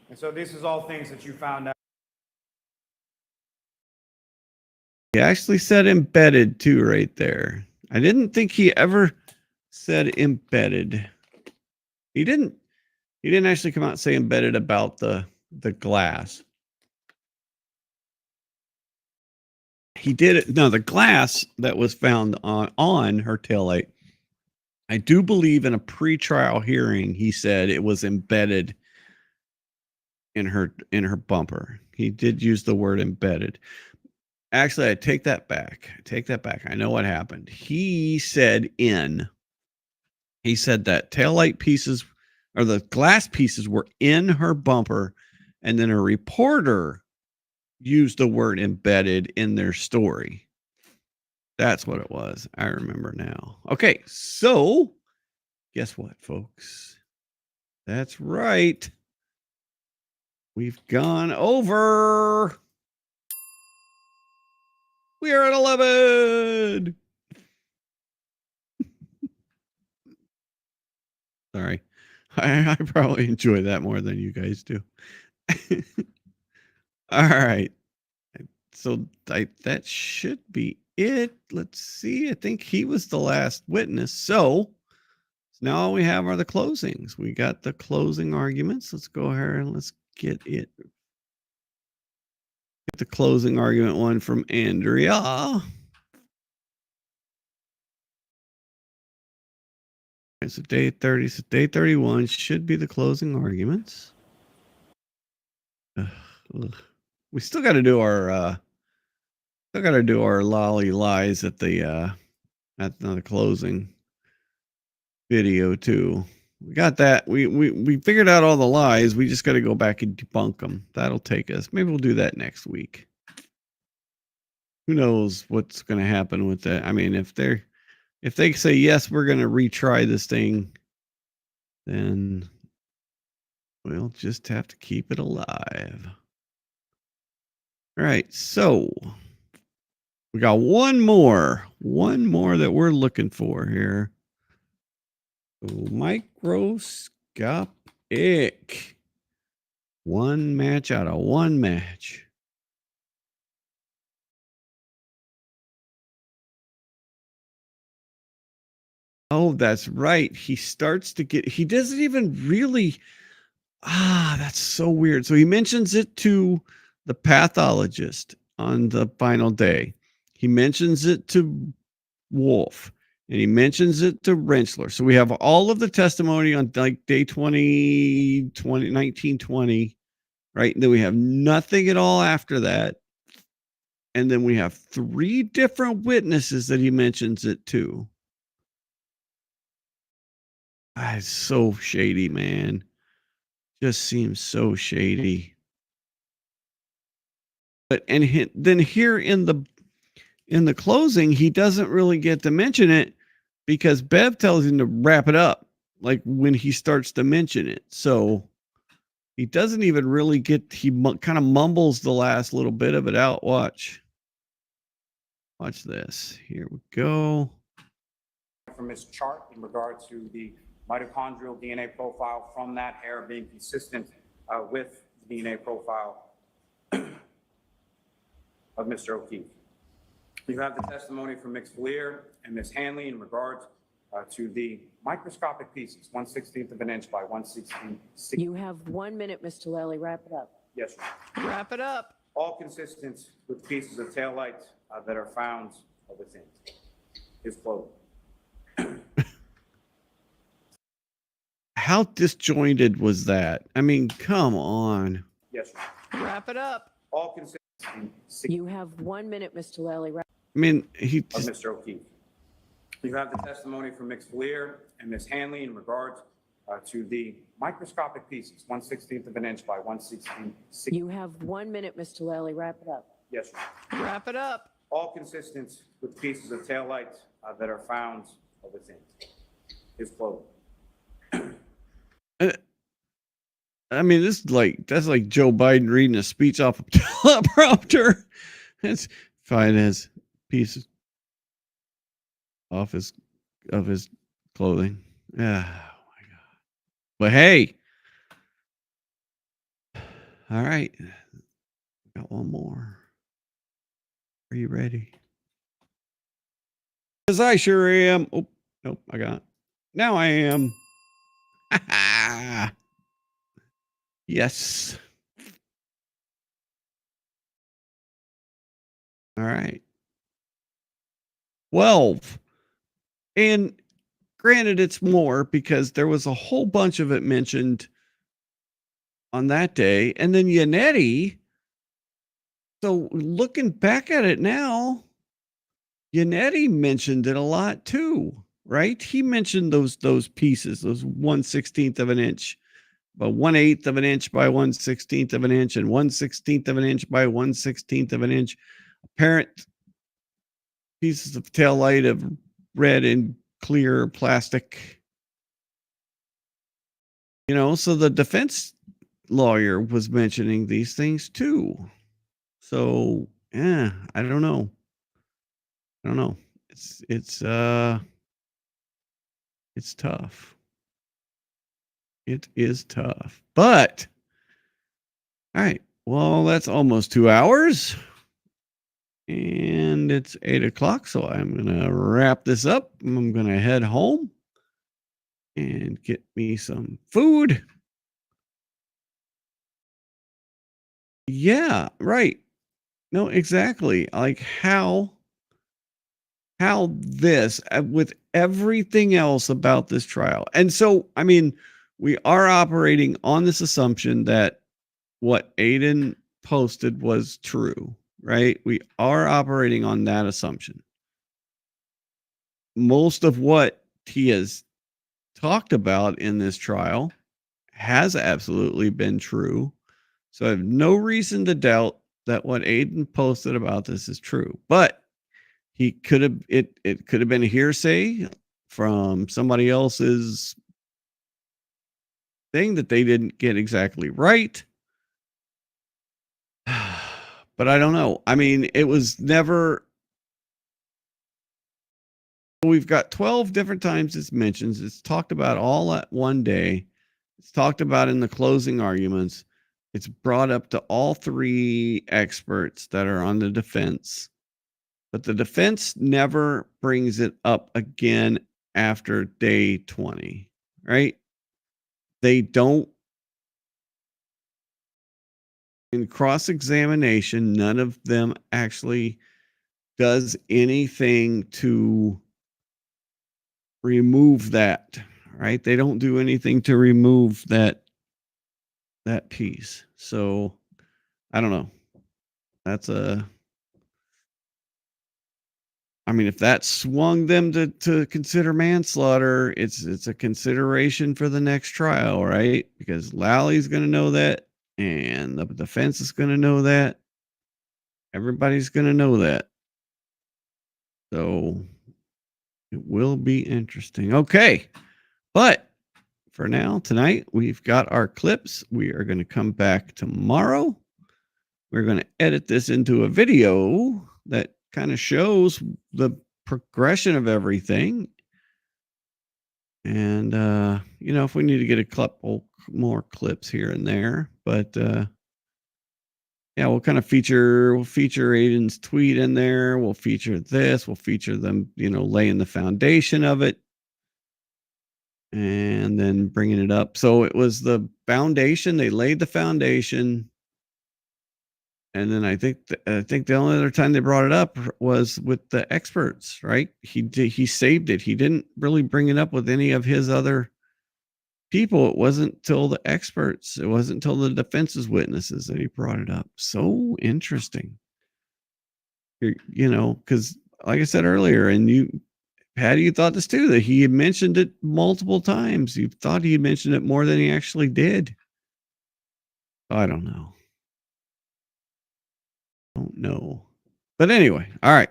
And so this is all things that you found out. He actually said embedded too right there. I didn't think he ever said embedded. He didn't actually come out and say embedded about the glass. He did it. No, the glass that was found on her taillight. I do believe in a pretrial hearing, he said it was embedded in her bumper. He did use the word embedded. Actually, I take that back. I know what happened. He said that taillight pieces or the glass pieces were in her bumper, and then a reporter used the word embedded in their story. That's what it was. I remember now. Okay, so guess what, folks? That's right. We've gone over. We are at 11. Sorry. I probably enjoy that more than you guys do. All right. So that should be it. Let's see. I think he was the last witness. So now all we have are the closings. We got the closing arguments. Let's go here and let's get it. Get the closing argument one from Andrea. Okay, so day 30, so day 31 should be the closing arguments. Ugh. We still got to do our Lally lies at the closing video too. We got that. We figured out all the lies. We just got to go back and debunk them. That'll take us. Maybe we'll do that next week. Who knows what's going to happen with that? I mean, if they say yes, we're going to retry this thing, then we'll just have to keep it alive. All right, so we got one more that we're looking for here. Microscopic. One match out of one match. Oh, that's right. He starts to get, he doesn't even really, that's so weird. So he mentions it to the pathologist on the final day. He mentions it to Wolf. And he mentions it to Rentschler. So we have all of the testimony on like day 1920, right? And then we have nothing at all after that. And then we have 3 different witnesses that he mentions it to. It's so shady, man. Just seems so shady. But then here in the closing, he doesn't really get to mention it because Bev tells him to wrap it up, like when he starts to mention it. So he doesn't even really get, he kind of mumbles the last little bit of it out. Watch this. Here we go. From his chart in regard to the mitochondrial DNA profile from that hair being consistent with the DNA profile of Mr. O'Keefe. You have the testimony from Ms. Valier and Ms. Hanley in regards to the microscopic pieces, 1/16 of an inch by 1/16. You have 1 minute, Mr. Lally. Wrap it up. Yes, sir. Wrap it up. All consistent with pieces of taillight that are found within his clothing. How disjointed was that? I mean, come on. Yes, sir. Wrap it up. All consistent. You have 1 minute, Mr. Lally. I mean, he just, Mr. O'Keefe. You have the testimony from Ms. Valier and Ms. Hanley in regards to the microscopic pieces, 1/16 of an inch by 1/16. You have 1 minute, Mr. Lally. Wrap it up. Yes, sir. Wrap it up. All consistent with pieces of taillight that are found within his clothing. I mean, that's like Joe Biden reading a speech off a teleprompter. It's fine as pieces off of his clothing. Yeah, oh my God. But hey, all right, got one more. Are you ready? Because I sure am. Oh, nope, I got. Now I am. Yes. All right. 12. And granted, it's more because there was a whole bunch of it mentioned on that day. And then Yannetti. So looking back at it now, Yannetti mentioned it a lot too, right? He mentioned those pieces, those 1/16 of an inch, but 1/8 of an inch by 1/16 of an inch, and 1/16 of an inch by 1/16 of an inch. Apparent pieces of taillight of red and clear plastic. You know, so the defense lawyer was mentioning these things too. So yeah, I don't know. It's tough. It is tough. But, all right. Well, that's almost 2 hours. And it's 8 o'clock. So I'm going to wrap this up. I'm going to head home and get me some food. Yeah, right. No, exactly. Like how this with everything else about this trial. And so, I mean, we are operating on this assumption that what Aiden posted was true, right? We are operating on that assumption. Most of what he has talked about in this trial has absolutely been true. So I have no reason to doubt that what Aiden posted about this is true. But he could have it could have been a hearsay from somebody else's thing that they didn't get exactly right. But I don't know. I mean, it was never. We've got 12 different times it's mentioned. It's talked about all at one day. It's talked about in the closing arguments. It's brought up to all three experts that are on the defense. But the defense never brings it up again after day 20, right? They don't. In cross-examination, none of them actually does anything to remove that, right? They don't do anything to remove that piece. So I don't know. That's I mean, if that swung them to consider manslaughter, it's a consideration for the next trial, right? Because Lally's going to know that, and the defense is going to know that. Everybody's going to know that. So it will be interesting. Okay. But for now, tonight, we've got our clips. We are going to come back tomorrow. We're going to edit this into a video that kind of shows the progression of everything. And, you know, if we need to get a couple more clips here and there, but, yeah, we'll feature Aiden's tweet in there. We'll feature this. We'll feature them, you know, laying the foundation of it and then bringing it up. So it was the foundation. They laid the foundation. And then I think the only other time they brought it up was with the experts, right? He saved it. He didn't really bring it up with any of his other people. It wasn't till the experts. It wasn't till the defense's witnesses that he brought it up. So interesting. You know, because like I said earlier, and Patty, you thought this too, that he had mentioned it multiple times. You thought he had mentioned it more than he actually did. I don't know. Don't know. But anyway, all right.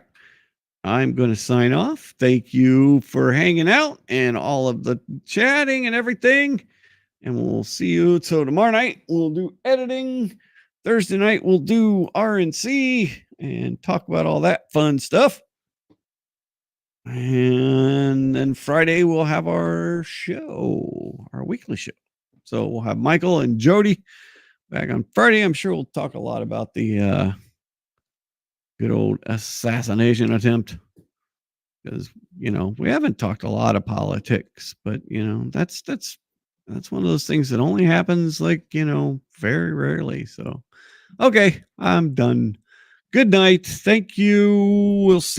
I'm going to sign off. Thank you for hanging out and all of the chatting and everything. And we'll see you. So tomorrow night, we'll do editing. Thursday night, we'll do RNC and talk about all that fun stuff. And then Friday, we'll have our show, our weekly show. So we'll have Michael and Jody back on Friday. I'm sure we'll talk a lot about the good old assassination attempt, because, you know, we haven't talked a lot of politics, but, you know, that's one of those things that only happens, like, you know, very rarely. So, okay, I'm done. Good night. Thank you. We'll see.